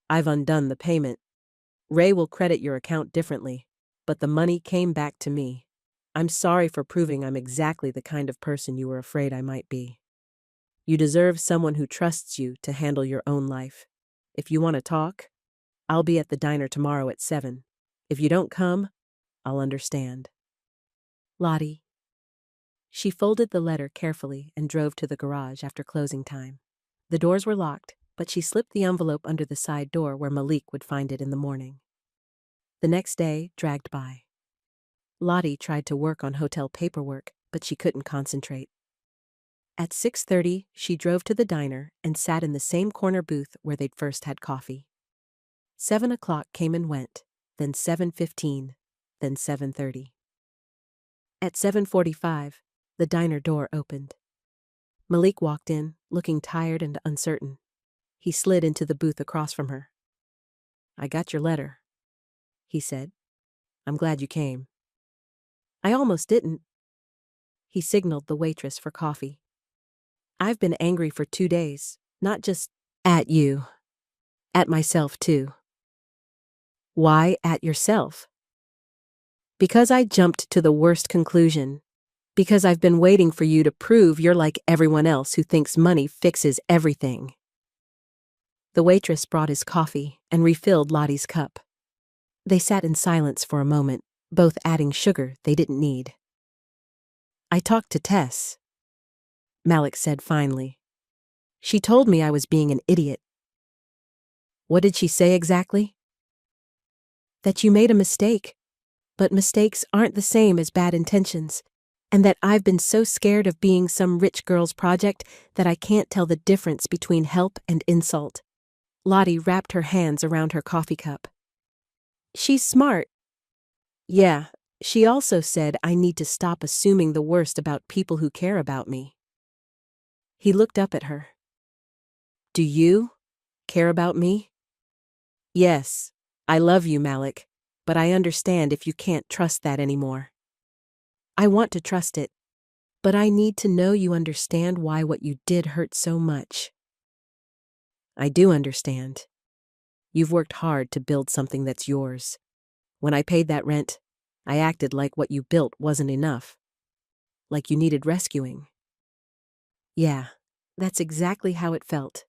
I've undone the payment. Ray will credit your account differently, but the money came back to me. I'm sorry for proving I'm exactly the kind of person you were afraid I might be. You deserve someone who trusts you to handle your own life. If you want to talk, I'll be at the diner tomorrow at 7. If you don't come, I'll understand. Lottie." She folded the letter carefully and drove to the garage after closing time. The doors were locked, but she slipped the envelope under the side door where Malik would find it in the morning. The next day dragged by. Lottie tried to work on hotel paperwork, but she couldn't concentrate. At 6:30, she drove to the diner and sat in the same corner booth where they'd first had coffee. 7 o'clock came and went, then 7:15, then 7:30. At 7:45, the diner door opened. Malik walked in, looking tired and uncertain. He slid into the booth across from her. "I got your letter," he said. "I'm glad you came." "I almost didn't." He signaled the waitress for coffee. "I've been angry for 2 days, not just at you. At myself, too." "Why at yourself?" "Because I jumped to the worst conclusion. Because I've been waiting for you to prove you're like everyone else who thinks money fixes everything." The waitress brought his coffee and refilled Lottie's cup. They sat in silence for a moment, both adding sugar they didn't need. "I talked to Tess," Malik said finally. "She told me I was being an idiot." "What did she say exactly?" "That you made a mistake, but mistakes aren't the same as bad intentions, and that I've been so scared of being some rich girl's project that I can't tell the difference between help and insult." Lottie wrapped her hands around her coffee cup. "She's smart." "Yeah, she also said I need to stop assuming the worst about people who care about me." He looked up at her. "Do you care about me?" "Yes, I love you, Malik, but I understand if you can't trust that anymore." "I want to trust it, but I need to know you understand why what you did hurt so much." "I do understand. You've worked hard to build something that's yours. When I paid that rent, I acted like what you built wasn't enough. Like you needed rescuing." "Yeah, that's exactly how it felt."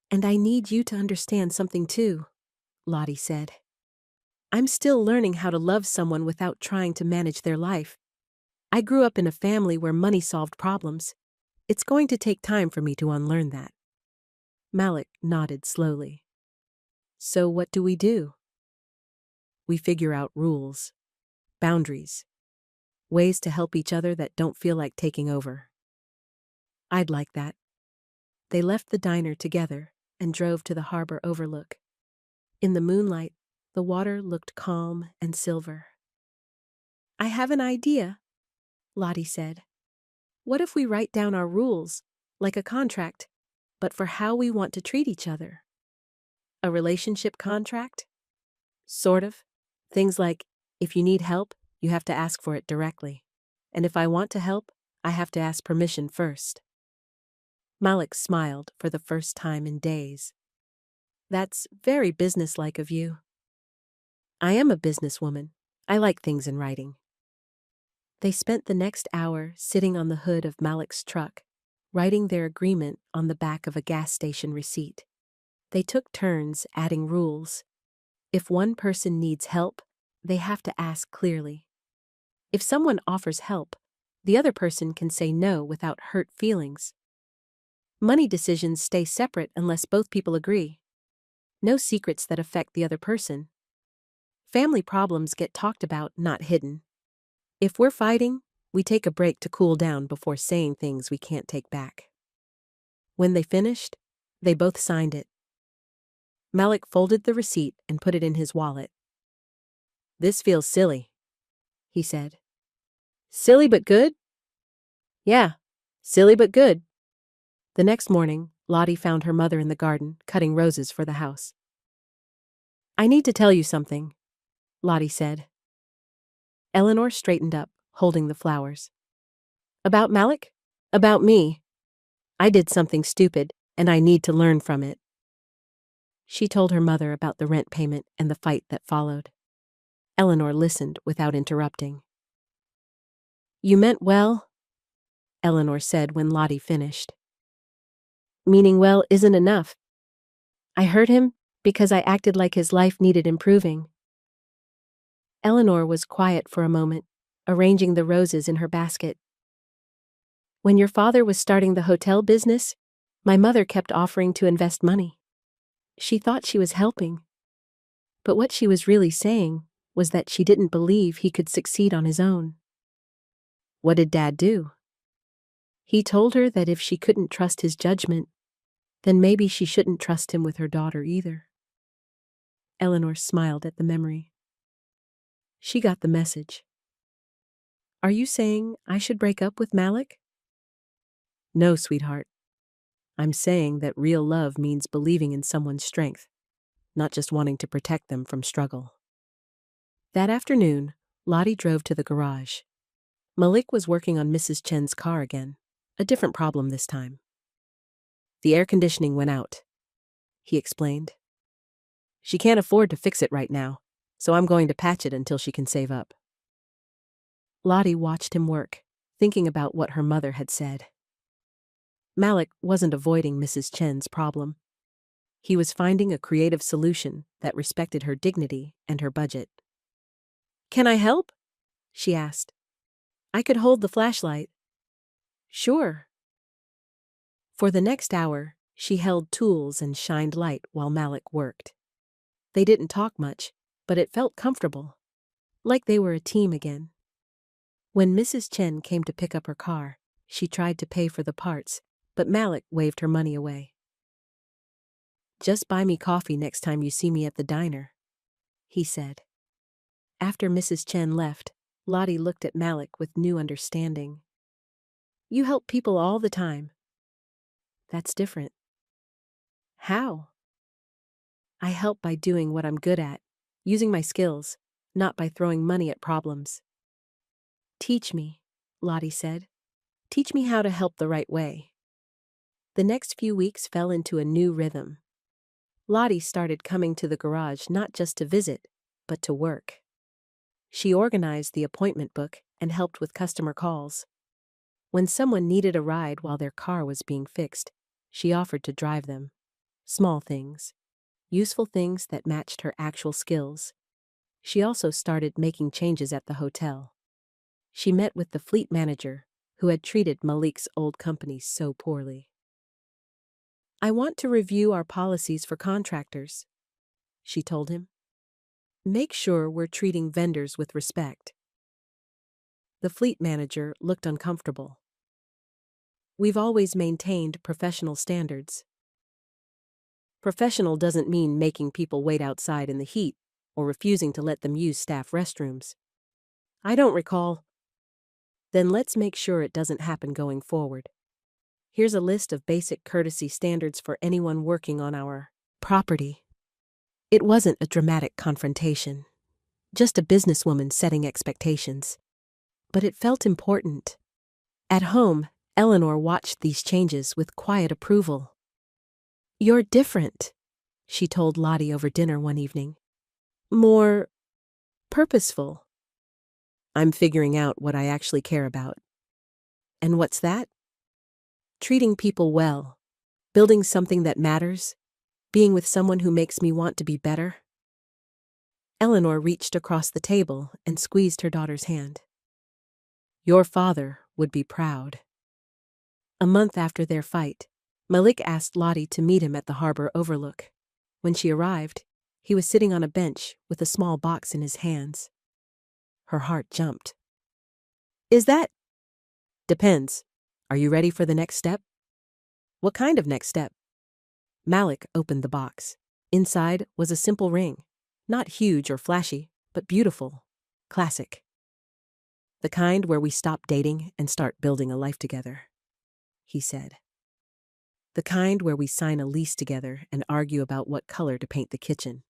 "And I need you to understand something too," Lottie said. "I'm still learning how to love someone without trying to manage their life. I grew up in a family where money solved problems. It's going to take time for me to unlearn that." Malik nodded slowly. "So what do? We figure out rules, boundaries, ways to help each other that don't feel like taking over." "I'd like that." They left the diner together and drove to the harbor overlook. In the moonlight, the water looked calm and silver. "I have an idea," Lottie said. "What if we write down our rules, like a contract, but for how we want to treat each other? A relationship contract? Sort of. Things like, if you need help, you have to ask for it directly. And if I want to help, I have to ask permission first." Malik smiled for the first time in days. "That's very businesslike of you." "I am a businesswoman. I like things in writing." They spent the next hour sitting on the hood of Malik's truck, writing their agreement on the back of a gas station receipt. They took turns adding rules. If one person needs help, they have to ask clearly. If someone offers help, the other person can say no without hurt feelings. Money decisions stay separate unless both people agree. No secrets that affect the other person. Family problems get talked about, not hidden. If we're fighting, we take a break to cool down before saying things we can't take back. When they finished, they both signed it. Malik folded the receipt and put it in his wallet. "This feels silly," he said. "Silly but good?" "Yeah, silly but good." The next morning, Lottie found her mother in the garden, cutting roses for the house. "I need to tell you something," Lottie said. Eleanor straightened up, holding the flowers. "About Malik? About me. I did something stupid, and I need to learn from it." She told her mother about the rent payment and the fight that followed. Eleanor listened without interrupting. "You meant well," Eleanor said when Lottie finished. "Meaning well isn't enough. I hurt him because I acted like his life needed improving." Eleanor was quiet for a moment, arranging the roses in her basket. "When your father was starting the hotel business, my mother kept offering to invest money. She thought she was helping. But what she was really saying was that she didn't believe he could succeed on his own." "What did Dad do?" "He told her that if she couldn't trust his judgment, then maybe she shouldn't trust him with her daughter either." Eleanor smiled at the memory. She got the message. "Are you saying I should break up with Malik?" "No, sweetheart. I'm saying that real love means believing in someone's strength, not just wanting to protect them from struggle." That afternoon, Lottie drove to the garage. Malik was working on Mrs. Chen's car again, a different problem this time. "The air conditioning went out," he explained. "She can't afford to fix it right now, so I'm going to patch it until she can save up." Lottie watched him work, thinking about what her mother had said. Malik wasn't avoiding Mrs. Chen's problem. He was finding a creative solution that respected her dignity and her budget. "Can I help?" she asked. "I could hold the flashlight." "Sure." For the next hour, she held tools and shined light while Malik worked. They didn't talk much, but it felt comfortable, like they were a team again. When Mrs. Chen came to pick up her car, she tried to pay for the parts, but Malik waved her money away. "Just buy me coffee next time you see me at the diner," he said. After Mrs. Chen left, Lottie looked at Malik with new understanding. "You help people all the time." "That's different." "How?" "I help by doing what I'm good at, using my skills, not by throwing money at problems." "Teach me," Lottie said. "Teach me how to help the right way." The next few weeks fell into a new rhythm. Lottie started coming to the garage not just to visit, but to work. She organized the appointment book and helped with customer calls. When someone needed a ride while their car was being fixed, she offered to drive them. Small things. Useful things that matched her actual skills. She also started making changes at the hotel. She met with the fleet manager, who had treated Malik's old company so poorly. "I want to review our policies for contractors," she told him. "Make sure we're treating vendors with respect." The fleet manager looked uncomfortable. We've always maintained professional standards. Professional doesn't mean making people wait outside in the heat or refusing to let them use staff restrooms. I don't recall. Then let's make sure it doesn't happen going forward. Here's a list of basic courtesy standards for anyone working on our property. It wasn't a dramatic confrontation, just a businesswoman setting expectations. But it felt important. At home, Eleanor watched these changes with quiet approval. "You're different," she told Lottie over dinner one evening. "More purposeful." "I'm figuring out what I actually care about." "And what's that?" "Treating people well, building something that matters, being with someone who makes me want to be better." Eleanor reached across the table and squeezed her daughter's hand. "Your father would be proud." A month after their fight, Malik asked Lottie to meet him at the harbor overlook. When she arrived, he was sitting on a bench with a small box in his hands. Her heart jumped. "Is that?" "Depends. Are you ready for the next step?" "What kind of next step?" Malik opened the box. Inside was a simple ring. Not huge or flashy, but beautiful. Classic. "The kind where we stop dating and start building a life together," he said. "The kind where we sign a lease together and argue about what color to paint the kitchen."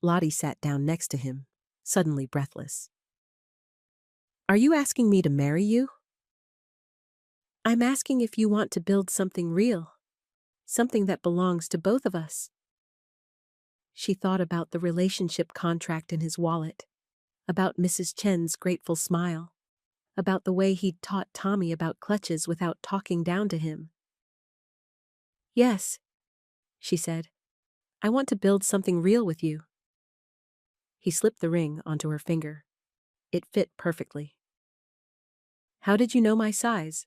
Lottie sat down next to him, suddenly breathless. "Are you asking me to marry you?" "I'm asking if you want to build something real, something that belongs to both of us." She thought about the relationship contract in his wallet, about Mrs. Chen's grateful smile, about the way he'd taught Tommy about clutches without talking down to him. "Yes," she said. "I want to build something real with you." He slipped the ring onto her finger. It fit perfectly. "How did you know my size?"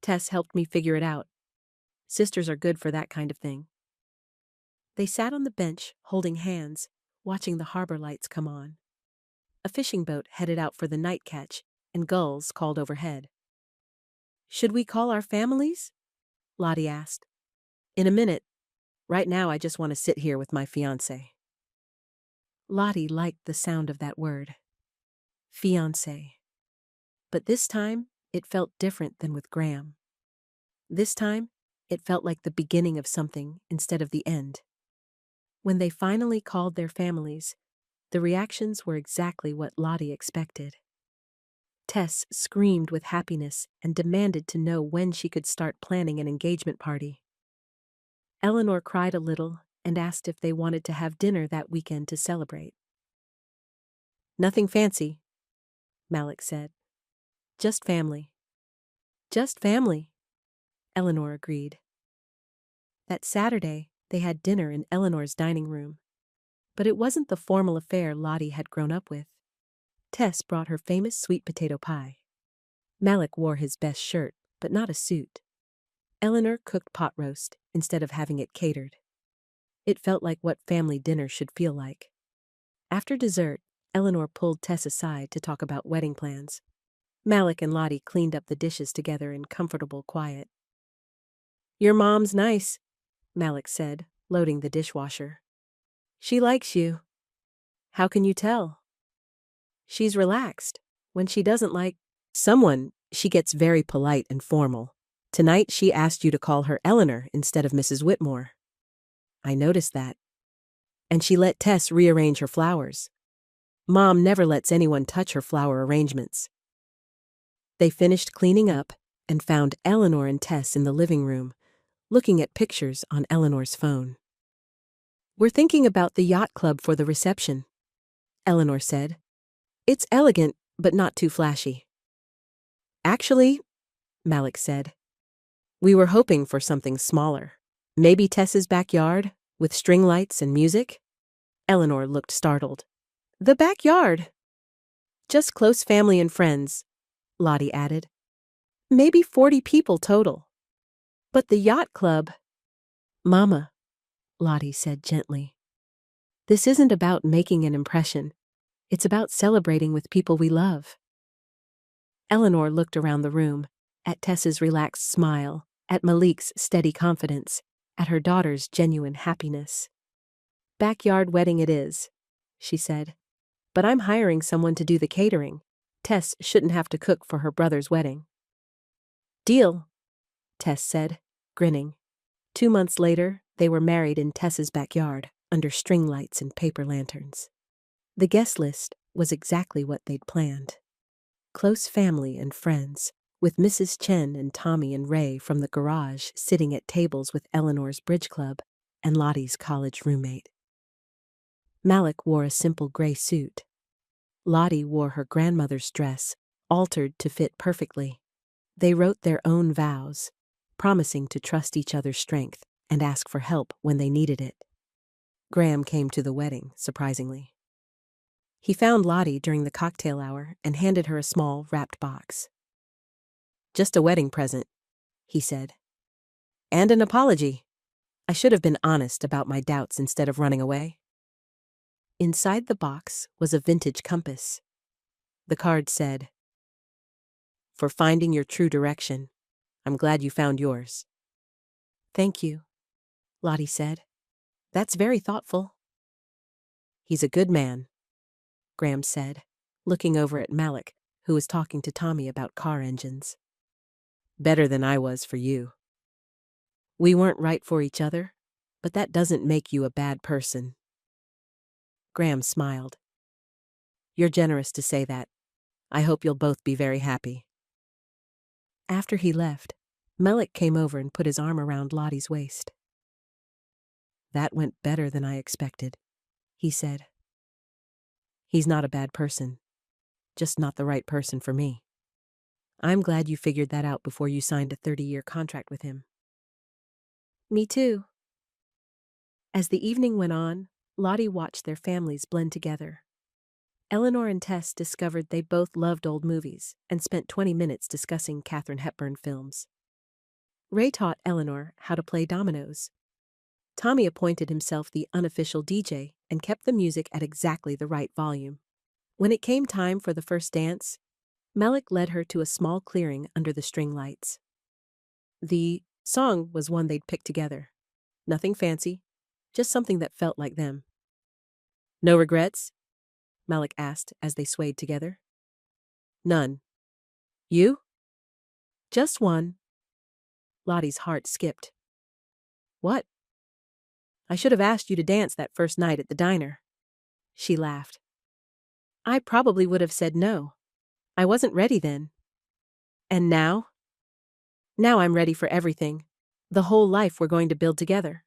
"Tess helped me figure it out. Sisters are good for that kind of thing." They sat on the bench, holding hands, watching the harbor lights come on. A fishing boat headed out for the night catch, and gulls called overhead. "Should we call our families?" Lottie asked. "In a minute. Right now I just want to sit here with my fiancé." Lottie liked the sound of that word. Fiancé. But this time, it felt different than with Graham. This time, it felt like the beginning of something instead of the end. When they finally called their families, the reactions were exactly what Lottie expected. Tess screamed with happiness and demanded to know when she could start planning an engagement party. Eleanor cried a little and asked if they wanted to have dinner that weekend to celebrate. "Nothing fancy," Malik said. "Just family." "Just family," Eleanor agreed. That Saturday, they had dinner in Eleanor's dining room. But it wasn't the formal affair Lottie had grown up with. Tess brought her famous sweet potato pie. Malik wore his best shirt, but not a suit. Eleanor cooked pot roast instead of having it catered. It felt like what family dinner should feel like. After dessert, Eleanor pulled Tess aside to talk about wedding plans. Malik and Lottie cleaned up the dishes together in comfortable quiet. "Your mom's nice," Malik said, loading the dishwasher. "She likes you." "How can you tell?" "She's relaxed. When she doesn't like someone, she gets very polite and formal. Tonight she asked you to call her Eleanor instead of Mrs. Whitmore." "I noticed that." "And she let Tess rearrange her flowers. Mom never lets anyone touch her flower arrangements." They finished cleaning up and found Eleanor and Tess in the living room, looking at pictures on Eleanor's phone. "We're thinking about the yacht club for the reception," Eleanor said. "It's elegant, but not too flashy." "Actually," Malik said, "we were hoping for something smaller. Maybe Tess's backyard, with string lights and music?" Eleanor looked startled. "The backyard?" "Just close family and friends," Lottie added. "Maybe 40 people total." "But the yacht club—" "Mama," Lottie said gently, "this isn't about making an impression. It's about celebrating with people we love." Eleanor looked around the room, at Tess's relaxed smile, at Malik's steady confidence, at her daughter's genuine happiness. "Backyard wedding it is," she said. "But I'm hiring someone to do the catering. Tess shouldn't have to cook for her brother's wedding." "Deal," Tess said, grinning. 2 months later, they were married in Tess's backyard, under string lights and paper lanterns. The guest list was exactly what they'd planned. Close family and friends, with Mrs. Chen and Tommy and Ray from the garage sitting at tables with Eleanor's bridge club and Lottie's college roommate. Malik wore a simple gray suit. Lottie wore her grandmother's dress, altered to fit perfectly. They wrote their own vows, promising to trust each other's strength and ask for help when they needed it. Graham came to the wedding, surprisingly. He found Lottie during the cocktail hour and handed her a small, wrapped box. "Just a wedding present," he said. "And an apology. I should have been honest about my doubts instead of running away." Inside the box was a vintage compass. The card said, "For finding your true direction. I'm glad you found yours." "Thank you," Lottie said. "That's very thoughtful." "He's a good man," Graham said, looking over at Malik, who was talking to Tommy about car engines. "Better than I was for you. We weren't right for each other, but that doesn't make you a bad person." Graham smiled. "You're generous to say that. I hope you'll both be very happy." After he left, Malik came over and put his arm around Lottie's waist. "That went better than I expected," he said. "He's not a bad person, just not the right person for me. I'm glad you figured that out before you signed a 30-year contract with him." "Me too." As the evening went on, Lottie watched their families blend together. Eleanor and Tess discovered they both loved old movies and spent 20 minutes discussing Katharine Hepburn films. Ray taught Eleanor how to play dominoes. Tommy appointed himself the unofficial DJ and kept the music at exactly the right volume. When it came time for the first dance, Malik led her to a small clearing under the string lights. The song was one they'd picked together. Nothing fancy, just something that felt like them. "No regrets?" Malik asked as they swayed together. "None. You?" "Just one." Lottie's heart skipped. "What?" "I should have asked you to dance that first night at the diner." She laughed. "I probably would have said no. I wasn't ready then. And now? Now I'm ready for everything. The whole life we're going to build together."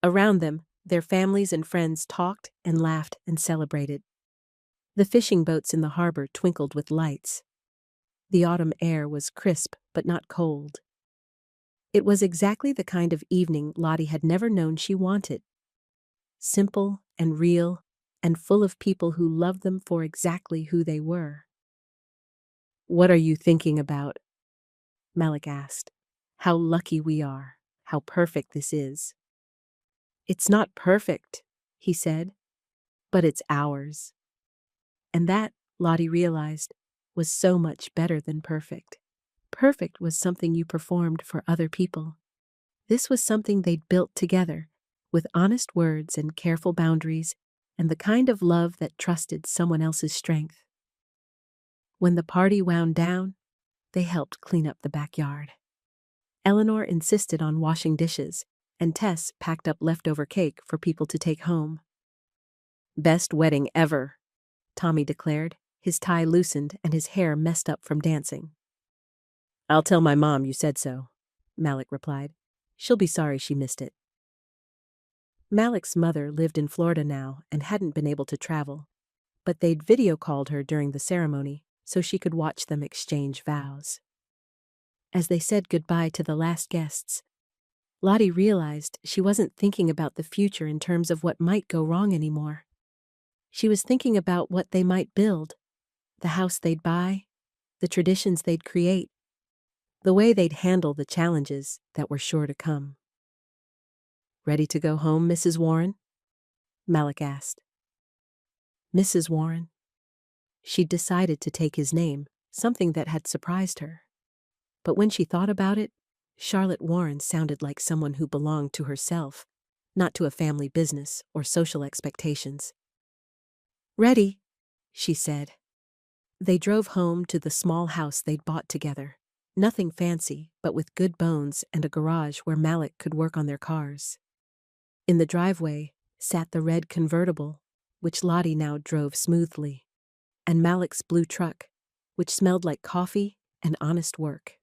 Around them, their families and friends talked and laughed and celebrated. The fishing boats in the harbor twinkled with lights. The autumn air was crisp but not cold. It was exactly the kind of evening Lottie had never known she wanted. Simple and real and full of people who loved them for exactly who they were. "What are you thinking about?" Malik asked. "How lucky we are. How perfect this is." "It's not perfect," he said, "but it's ours." And that, Lottie realized, was so much better than perfect. Perfect was something you performed for other people. This was something they'd built together, with honest words and careful boundaries, and the kind of love that trusted someone else's strength. When the party wound down, they helped clean up the backyard. Eleanor insisted on washing dishes, and Tess packed up leftover cake for people to take home. "Best wedding ever," Tommy declared, his tie loosened and his hair messed up from dancing. "I'll tell my mom you said so," Malik replied. "She'll be sorry she missed it." Malik's mother lived in Florida now and hadn't been able to travel, but they'd video called her during the ceremony so she could watch them exchange vows. As they said goodbye to the last guests, Lottie realized she wasn't thinking about the future in terms of what might go wrong anymore. She was thinking about what they might build, the house they'd buy, the traditions they'd create, the way they'd handle the challenges that were sure to come. "Ready to go home, Mrs. Warren?" Malik asked. Mrs. Warren. She'd decided to take his name, something that had surprised her. but when she thought about it, Charlotte Warren sounded like someone who belonged to herself, not to a family business or social expectations. "Ready," she said. They drove home to the small house they'd bought together. Nothing fancy, but with good bones and a garage where Malik could work on their cars. In the driveway sat the red convertible, which Lottie now drove smoothly, and Malik's blue truck, which smelled like coffee and honest work.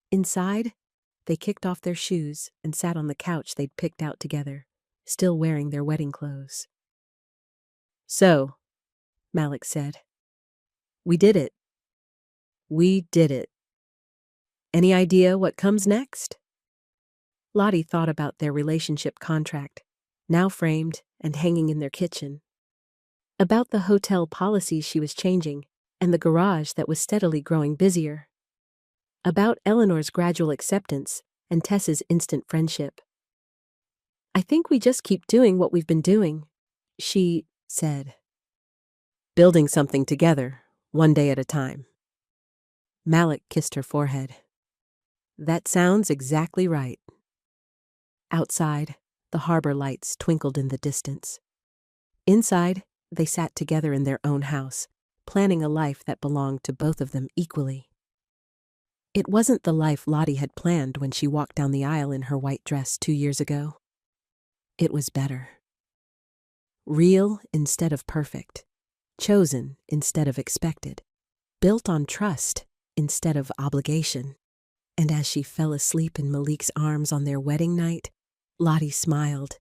Inside, they kicked off their shoes and sat on the couch they'd picked out together, still wearing their wedding clothes. "So," Malik said, "we did it. We did it. Any idea what comes next?" Lottie thought about their relationship contract, now framed and hanging in their kitchen. About the hotel policies she was changing, and the garage that was steadily growing busier. About Eleanor's gradual acceptance and Tess's instant friendship. "I think we just keep doing what we've been doing," she said. "Building something together, one day at a time." Malik kissed her forehead. "That sounds exactly right." Outside, the harbor lights twinkled in the distance. Inside, they sat together in their own house, planning a life that belonged to both of them equally. It wasn't the life Lottie had planned when she walked down the aisle in her white dress 2 years ago. It was better. Real instead of perfect, chosen instead of expected, built on trust instead of obligation. And as she fell asleep in Malik's arms on their wedding night, Lottie smiled,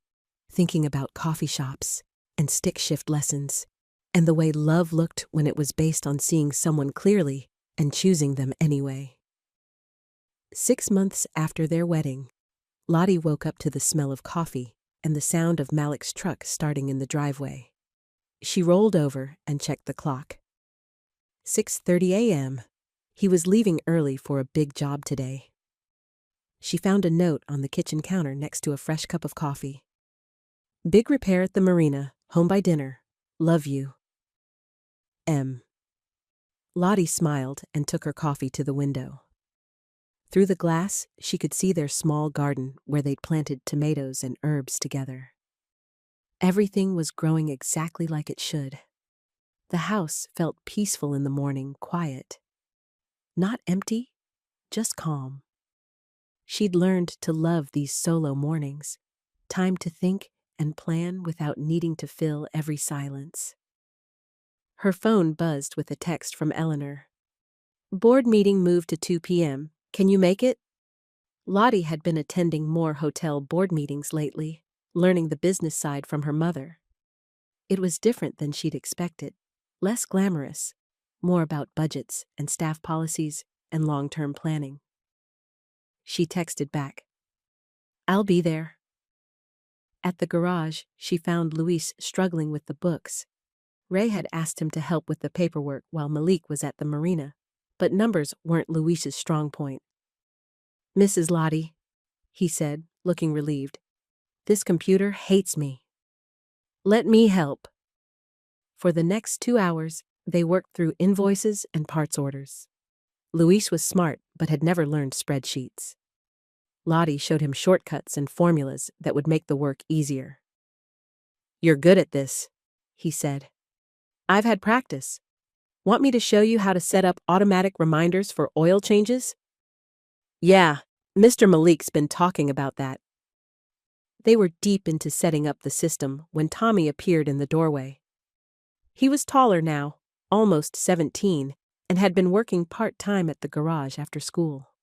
thinking about coffee shops and stick shift lessons, and the way love looked when it was based on seeing someone clearly and choosing them anyway. 6 months after their wedding, Lottie woke up to the smell of coffee and the sound of Malik's truck starting in the driveway. She rolled over and checked the clock. 6:30 a.m. He was leaving early for a big job today. She found a note on the kitchen counter next to a fresh cup of coffee. "Big repair at the marina, home by dinner. Love you. M." Lottie smiled and took her coffee to the window. Through the glass, she could see their small garden where they'd planted tomatoes and herbs together. Everything was growing exactly like it should. The house felt peaceful in the morning, quiet. Not empty, just calm. She'd learned to love these solo mornings, time to think and plan without needing to fill every silence. Her phone buzzed with a text from Eleanor. "Board meeting moved to 2 p.m. Can you make it?" Lottie had been attending more hotel board meetings lately, learning the business side from her mother. It was different than she'd expected, less glamorous, more about budgets and staff policies and long-term planning. She texted back, "I'll be there." At the garage, she found Luis struggling with the books. Ray had asked him to help with the paperwork while Malik was at the marina, but numbers weren't Luis's strong point. "Mrs. Lottie," he said, looking relieved, "this computer hates me. Let me help." For the next 2 hours, they worked through invoices and parts orders. Luis was smart, but had never learned spreadsheets. Lottie showed him shortcuts and formulas that would make the work easier. "You're good at this," he said. "I've had practice. Want me to show you how to set up automatic reminders for oil changes?" "Yeah, Mr. Malik's been talking about that." They were deep into setting up the system when Tommy appeared in the doorway. He was taller now, almost 17, and had been working part-time at the garage after school.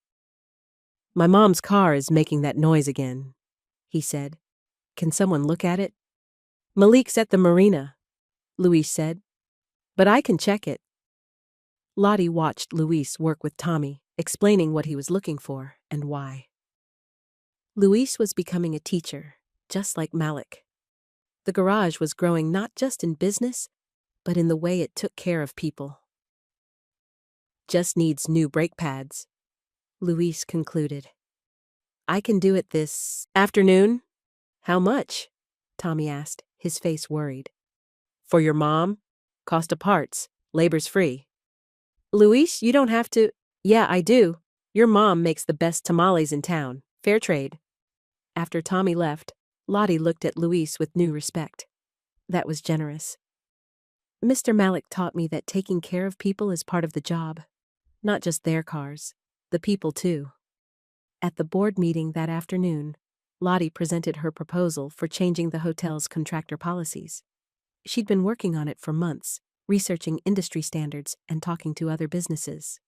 "My mom's car is making that noise again," he said. "Can someone look at it?" "Malik's at the marina," Luis said. "But I can check it." Lottie watched Luis work with Tommy, explaining what he was looking for and why. Luis was becoming a teacher, just like Malik. The garage was growing not just in business, but in the way it took care of people. "Just needs new brake pads," Luis concluded. "I can do it this afternoon." "How much?" Tommy asked, his face worried. "For your mom? Cost of parts. Labor's free." "Luis, you don't have to." "Yeah, I do. Your mom makes the best tamales in town. Fair trade. After Tommy left, Lottie looked at Luis with new respect. That was generous. Mr. Malik taught me that taking care of people is part of the job. Not just their cars, the people too. At the board meeting that afternoon, Lottie presented her proposal for changing the hotel's contractor policies. She'd been working on it for months, researching industry standards and talking to other businesses.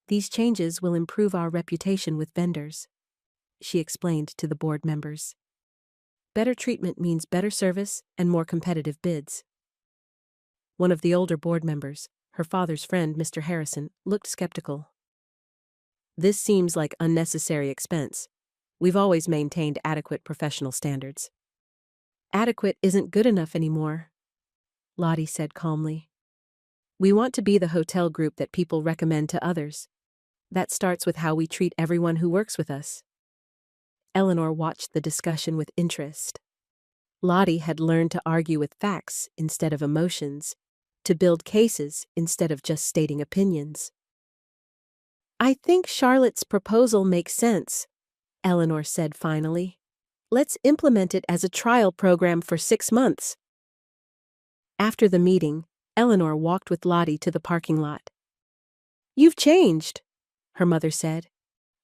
These changes will improve our reputation with vendors, she explained to the board members. Better treatment means better service and more competitive bids. One of the older board members, her father's friend, Mr. Harrison, looked skeptical. This seems like unnecessary expense. We've always maintained adequate professional standards. Adequate isn't good enough anymore, Lottie said calmly. We want to be the hotel group that people recommend to others. That starts with how we treat everyone who works with us. Eleanor watched the discussion with interest. Lottie had learned to argue with facts instead of emotions, to build cases instead of just stating opinions. I think Charlotte's proposal makes sense, Eleanor said finally. Let's implement it as a trial program for 6 months. After the meeting, Eleanor walked with Lottie to the parking lot. You've changed, her mother said.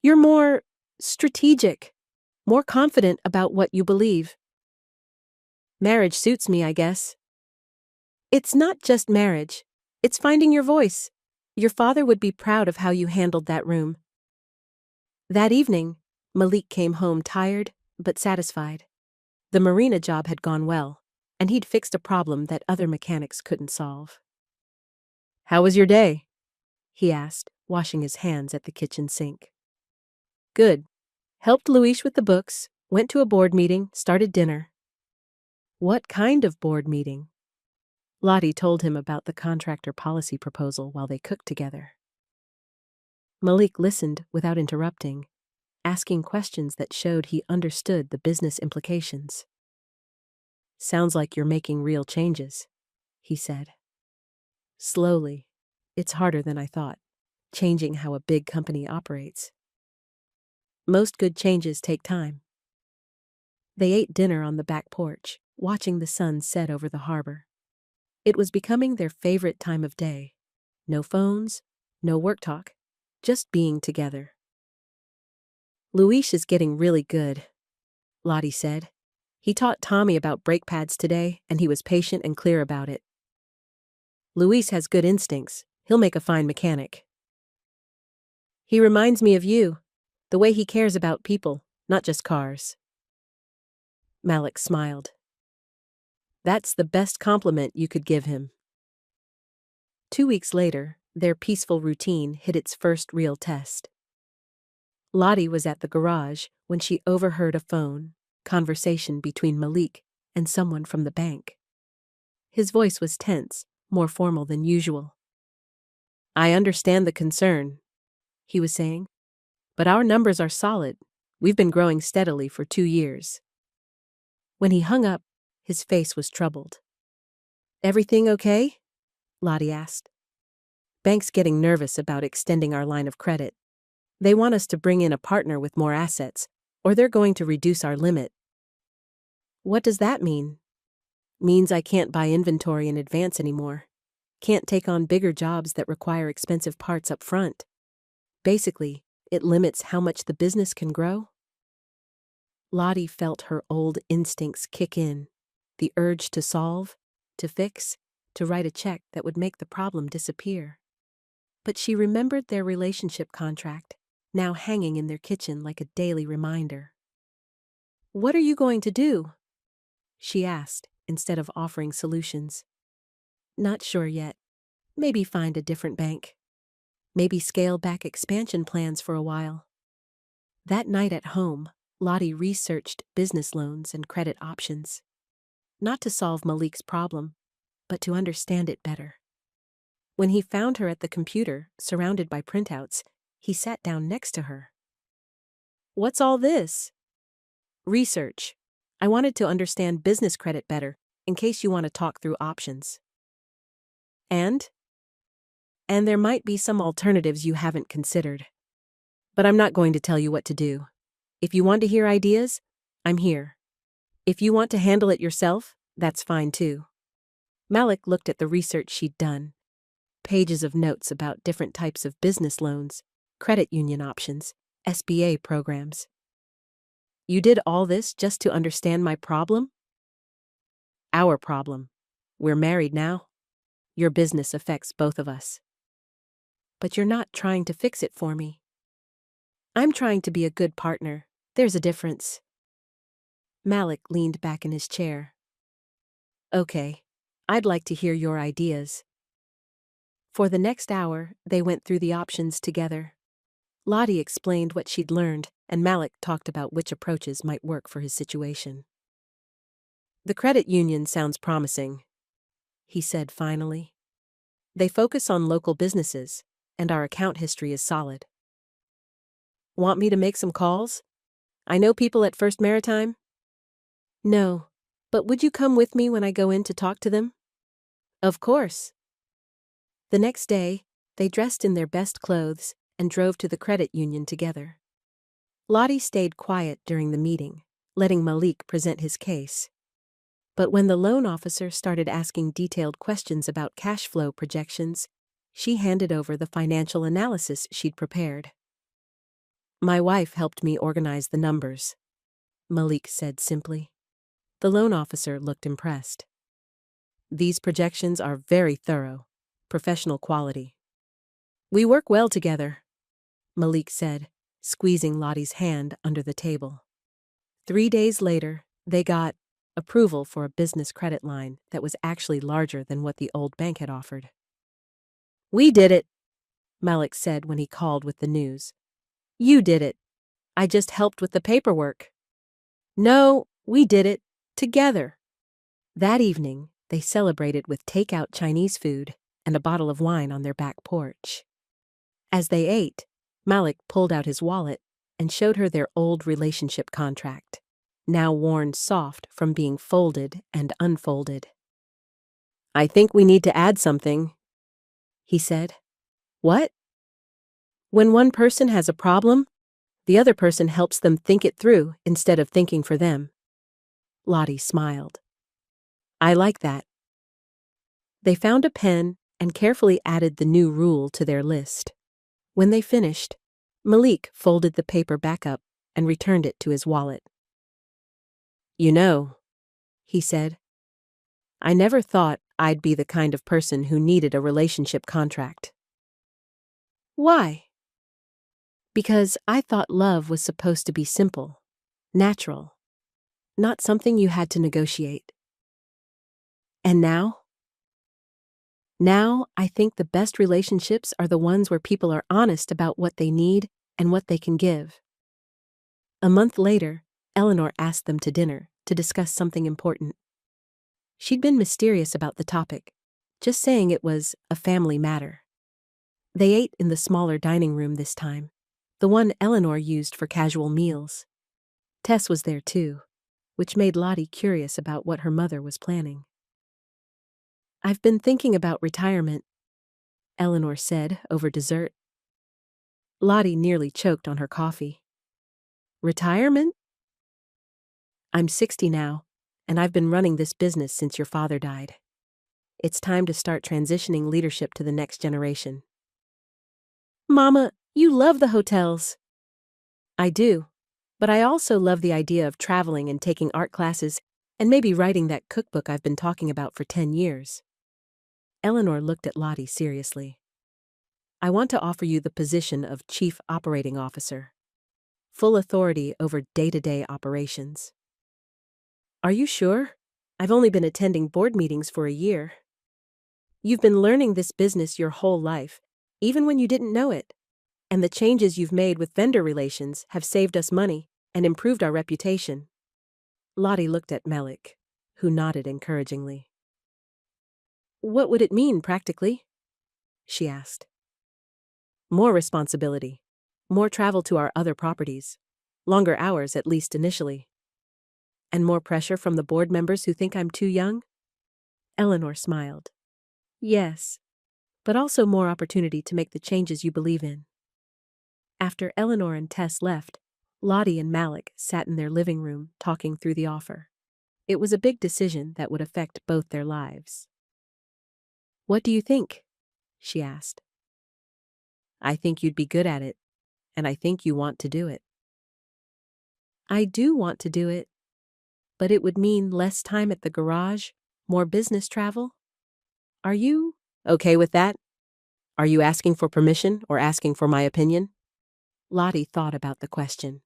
You're more strategic, more confident about what you believe. Marriage suits me, I guess. It's not just marriage. It's finding your voice. Your father would be proud of how you handled that room. That evening, Malik came home tired but satisfied. The marina job had gone well, and he'd fixed a problem that other mechanics couldn't solve. How was your day? He asked, washing his hands at the kitchen sink. Good. Helped Luis with the books, went to a board meeting, started dinner. What kind of board meeting? Lottie told him about the contractor policy proposal while they cooked together. Malik listened without interrupting, asking questions that showed he understood the business implications. Sounds like you're making real changes, he said. Slowly. It's harder than I thought, changing how a big company operates. Most good changes take time. They ate dinner on the back porch, watching the sun set over the harbor. It was becoming their favorite time of day. No phones, no work talk, just being together. Luis is getting really good, Lottie said. He taught Tommy about brake pads today, and he was patient and clear about it. Luis has good instincts. He'll make a fine mechanic. He reminds me of you, the way he cares about people, not just cars. Malik smiled. That's the best compliment you could give him. 2 weeks later, their peaceful routine hit its first real test. Lottie was at the garage when she overheard a phone conversation between Malik and someone from the bank. His voice was tense, more formal than usual. I understand the concern, he was saying, but our numbers are solid. We've been growing steadily for 2 years. When he hung up, his face was troubled. Everything okay? Lottie asked. Bank's getting nervous about extending our line of credit. They want us to bring in a partner with more assets, or they're going to reduce our limit. What does that mean? Means I can't buy inventory in advance anymore. Can't take on bigger jobs that require expensive parts up front. Basically, it limits how much the business can grow. Lottie felt her old instincts kick in, the urge to solve, to fix, to write a check that would make the problem disappear. But she remembered their relationship contract, now hanging in their kitchen like a daily reminder. What are you going to do? She asked, instead of offering solutions. Not sure yet. Maybe find a different bank. Maybe scale back expansion plans for a while. That night at home, Lottie researched business loans and credit options. Not to solve Malik's problem, but to understand it better. When he found her at the computer, surrounded by printouts, he sat down next to her. What's all this? Research. I wanted to understand business credit better, in case you want to talk through options. And there might be some alternatives you haven't considered, But I'm not going to tell you what to do. If you want to hear ideas, I'm here. If you want to handle it yourself, that's fine too. Malik looked at the research she'd done. Pages of notes about different types of business loans, credit union options, SBA programs. You did all this just to understand my problem? Our problem. We're married now. Your business affects both of us. But you're not trying to fix it for me. I'm trying to be a good partner. There's a difference. Malik leaned back in his chair. Okay, I'd like to hear your ideas. For the next hour, they went through the options together. Lottie explained what she'd learned, and Malik talked about which approaches might work for his situation. The credit union sounds promising, he said finally. They focus on local businesses, and our account history is solid. Want me to make some calls? I know people at First Maritime. No, but would you come with me when I go in to talk to them? Of course. The next day, they dressed in their best clothes and drove to the credit union together. Lottie stayed quiet during the meeting, letting Malik present his case. But when the loan officer started asking detailed questions about cash flow projections, she handed over the financial analysis she'd prepared. My wife helped me organize the numbers, Malik said simply. The loan officer looked impressed. These projections are very thorough, professional quality. We work well together, Malik said, squeezing Lottie's hand under the table. 3 days later, they got approval for a business credit line that was actually larger than what the old bank had offered. We did it, Malik said when he called with the news. You did it. I just helped with the paperwork. No, we did it. Together. That evening, they celebrated with takeout Chinese food and a bottle of wine on their back porch. As they ate, Malik pulled out his wallet and showed her their old relationship contract, now worn soft from being folded and unfolded. I think we need to add something, he said. What? When one person has a problem, the other person helps them think it through instead of thinking for them. Lottie smiled. I like that. They found a pen and carefully added the new rule to their list. When they finished, Malik folded the paper back up and returned it to his wallet. You know, he said, I never thought I'd be the kind of person who needed a relationship contract. Why? Because I thought love was supposed to be simple, natural, not something you had to negotiate. And now? Now, I think the best relationships are the ones where people are honest about what they need and what they can give. A month later, Eleanor asked them to dinner to discuss something important. She'd been mysterious about the topic, just saying it was a family matter. They ate in the smaller dining room this time, the one Eleanor used for casual meals. Tess was there too, which made Lottie curious about what her mother was planning. I've been thinking about retirement, Eleanor said over dessert. Lottie nearly choked on her coffee. Retirement? I'm 60 now, and I've been running this business since your father died. It's time to start transitioning leadership to the next generation. Mama, you love the hotels. I do, but I also love the idea of traveling and taking art classes and maybe writing that cookbook I've been talking about for 10 years. Eleanor looked at Lottie seriously. I want to offer you the position of Chief Operating Officer, full authority over day-to-day operations. Are you sure? I've only been attending board meetings for a year. You've been learning this business your whole life, even when you didn't know it, and the changes you've made with vendor relations have saved us money and improved our reputation. Lottie looked at Malik, who nodded encouragingly. What would it mean practically? She asked. More responsibility, more travel to our other properties, longer hours at least initially. And more pressure from the board members who think I'm too young? Eleanor smiled. Yes, but also more opportunity to make the changes you believe in. After Eleanor and Tess left, Lottie and Malik sat in their living room talking through the offer. It was a big decision that would affect both their lives. "What do you think?" she asked. "I think you'd be good at it, and I think you want to do it." "I do want to do it, but it would mean less time at the garage, more business travel. Are you okay with that? Are you asking for permission or asking for my opinion?" Lottie thought about the question.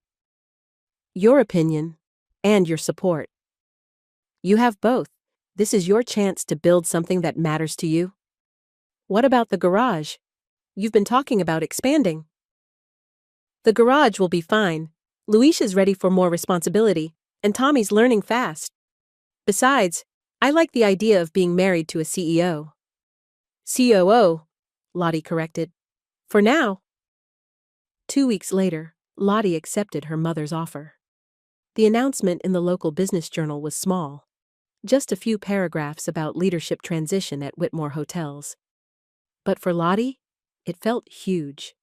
"Your opinion and your support. You have both. This is your chance to build something that matters to you." "What about the garage? You've been talking about expanding." "The garage will be fine. Luis is ready for more responsibility, and Tommy's learning fast. Besides, I like the idea of being married to a CEO. COO, Lottie corrected. For now." 2 weeks later, Lottie accepted her mother's offer. The announcement in the local business journal was small, just a few paragraphs about leadership transition at Whitmore Hotels. But for Lottie, it felt huge.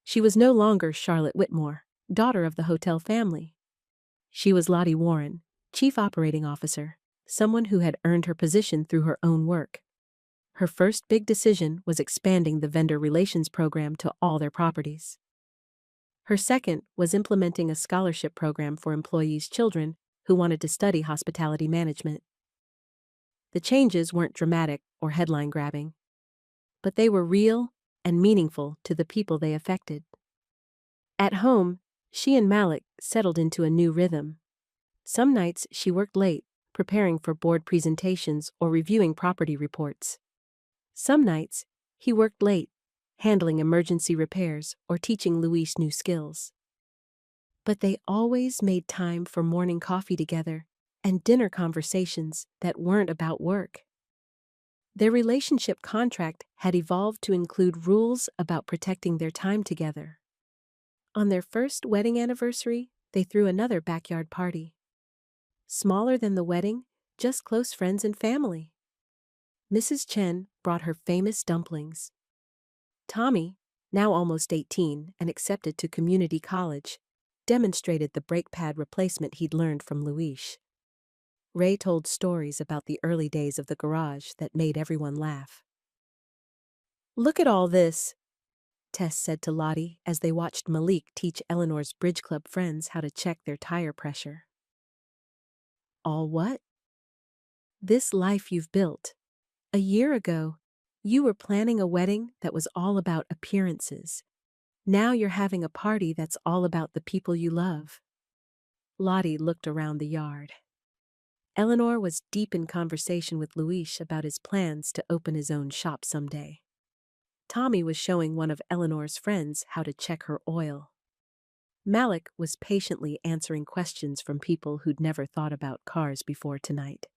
She was no longer Charlotte Whitmore, daughter of the hotel family. She was Lottie Warren, Chief Operating Officer, someone who had earned her position through her own work. Her first big decision was expanding the vendor relations program to all their properties. Her second was implementing a scholarship program for employees' children who wanted to study hospitality management. The changes weren't dramatic or headline-grabbing, but they were real and meaningful to the people they affected. At home, she and Malik settled into a new rhythm. Some nights she worked late, preparing for board presentations or reviewing property reports. Some nights, he worked late, handling emergency repairs or teaching Luis new skills. But they always made time for morning coffee together and dinner conversations that weren't about work. Their relationship contract had evolved to include rules about protecting their time together. On their first wedding anniversary, they threw another backyard party. Smaller than the wedding, just close friends and family. Mrs. Chen brought her famous dumplings. Tommy, now almost 18 and accepted to community college, demonstrated the brake pad replacement he'd learned from Luis. Ray told stories about the early days of the garage that made everyone laugh. "Look at all this," Tess said to Lottie as they watched Malik teach Eleanor's bridge club friends how to check their tire pressure. "All what?" "This life you've built. A year ago, you were planning a wedding that was all about appearances. Now you're having a party that's all about the people you love." Lottie looked around the yard. Eleanor was deep in conversation with Luis about his plans to open his own shop someday. Tommy was showing one of Eleanor's friends how to check her oil. Malik was patiently answering questions from people who'd never thought about cars before tonight.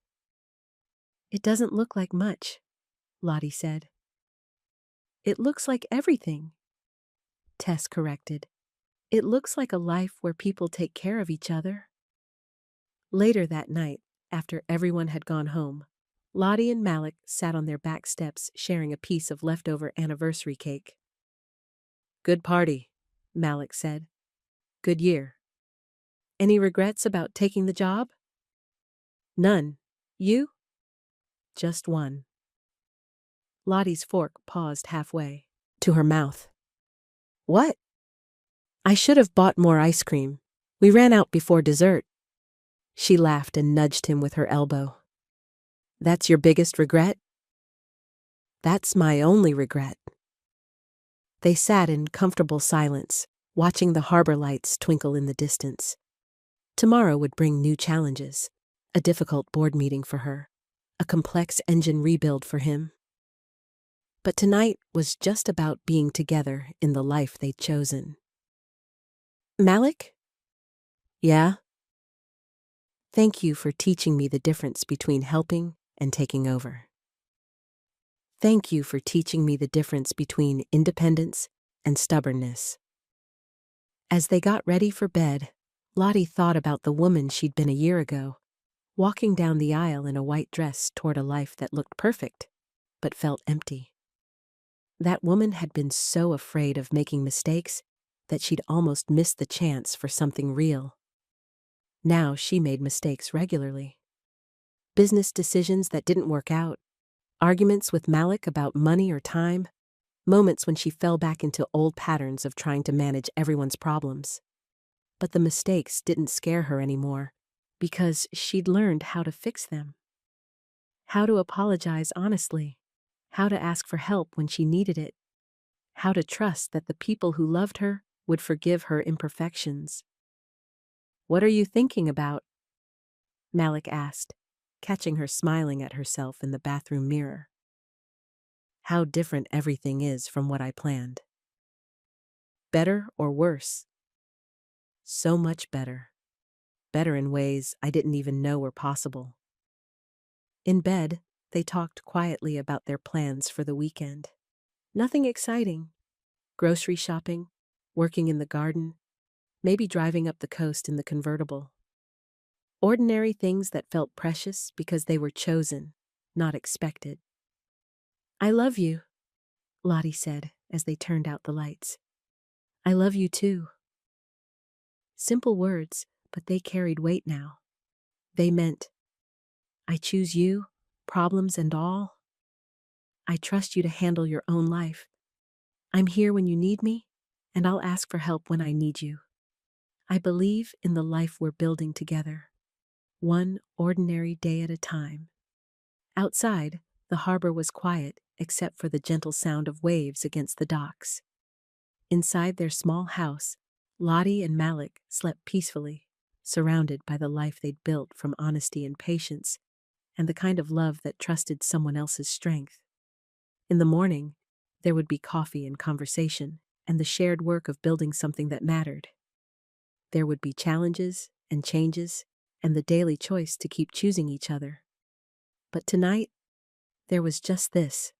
"It doesn't look like much," Lottie said. "It looks like everything," Tess corrected. "It looks like a life where people take care of each other." Later that night, after everyone had gone home, Lottie and Malik sat on their back steps sharing a piece of leftover anniversary cake. "Good party," Malik said. "Good year. Any regrets about taking the job?" "None. You?" "Just one." Lottie's fork paused halfway, to her mouth. "What?" "I should have bought more ice cream. We ran out before dessert." She laughed and nudged him with her elbow. "That's your biggest regret?" "That's my only regret." They sat in comfortable silence, watching the harbor lights twinkle in the distance. Tomorrow would bring new challenges, a difficult board meeting for her, a complex engine rebuild for him. But tonight was just about being together in the life they'd chosen. "Malik?" "Yeah?" "Thank you for teaching me the difference between helping and taking over. Thank you for teaching me the difference between independence and stubbornness." As they got ready for bed, Lottie thought about the woman she'd been a year ago, walking down the aisle in a white dress toward a life that looked perfect, but felt empty. That woman had been so afraid of making mistakes that she'd almost missed the chance for something real. Now she made mistakes regularly. Business decisions that didn't work out, arguments with Malik about money or time, moments when she fell back into old patterns of trying to manage everyone's problems. But the mistakes didn't scare her anymore, because she'd learned how to fix them. How to apologize honestly, how to ask for help when she needed it, how to trust that the people who loved her would forgive her imperfections. "What are you thinking about?" Malik asked, catching her smiling at herself in the bathroom mirror. "How different everything is from what I planned." "Better or worse?" "So much better. Better in ways I didn't even know were possible." In bed, they talked quietly about their plans for the weekend. Nothing exciting. Grocery shopping, working in the garden, maybe driving up the coast in the convertible. Ordinary things that felt precious because they were chosen, not expected. "I love you," Lottie said as they turned out the lights. "I love you too." Simple words, but they carried weight now. They meant, "I choose you, problems and all. I trust you to handle your own life. I'm here when you need me, and I'll ask for help when I need you. I believe in the life we're building together, one ordinary day at a time." Outside, the harbor was quiet except for the gentle sound of waves against the docks. Inside their small house, Lottie and Malik slept peacefully, surrounded by the life they'd built from honesty and patience, and the kind of love that trusted someone else's strength. In the morning, there would be coffee and conversation, and the shared work of building something that mattered. There would be challenges and changes, and the daily choice to keep choosing each other. But tonight, there was just this.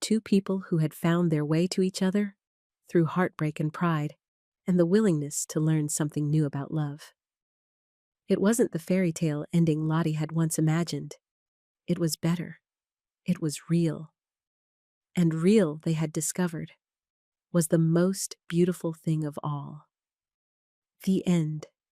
Two people who had found their way to each other through heartbreak and pride, and the willingness to learn something new about love. It wasn't the fairy tale ending Lottie had once imagined. It was better. It was real. And real, they had discovered, was the most beautiful thing of all. The end.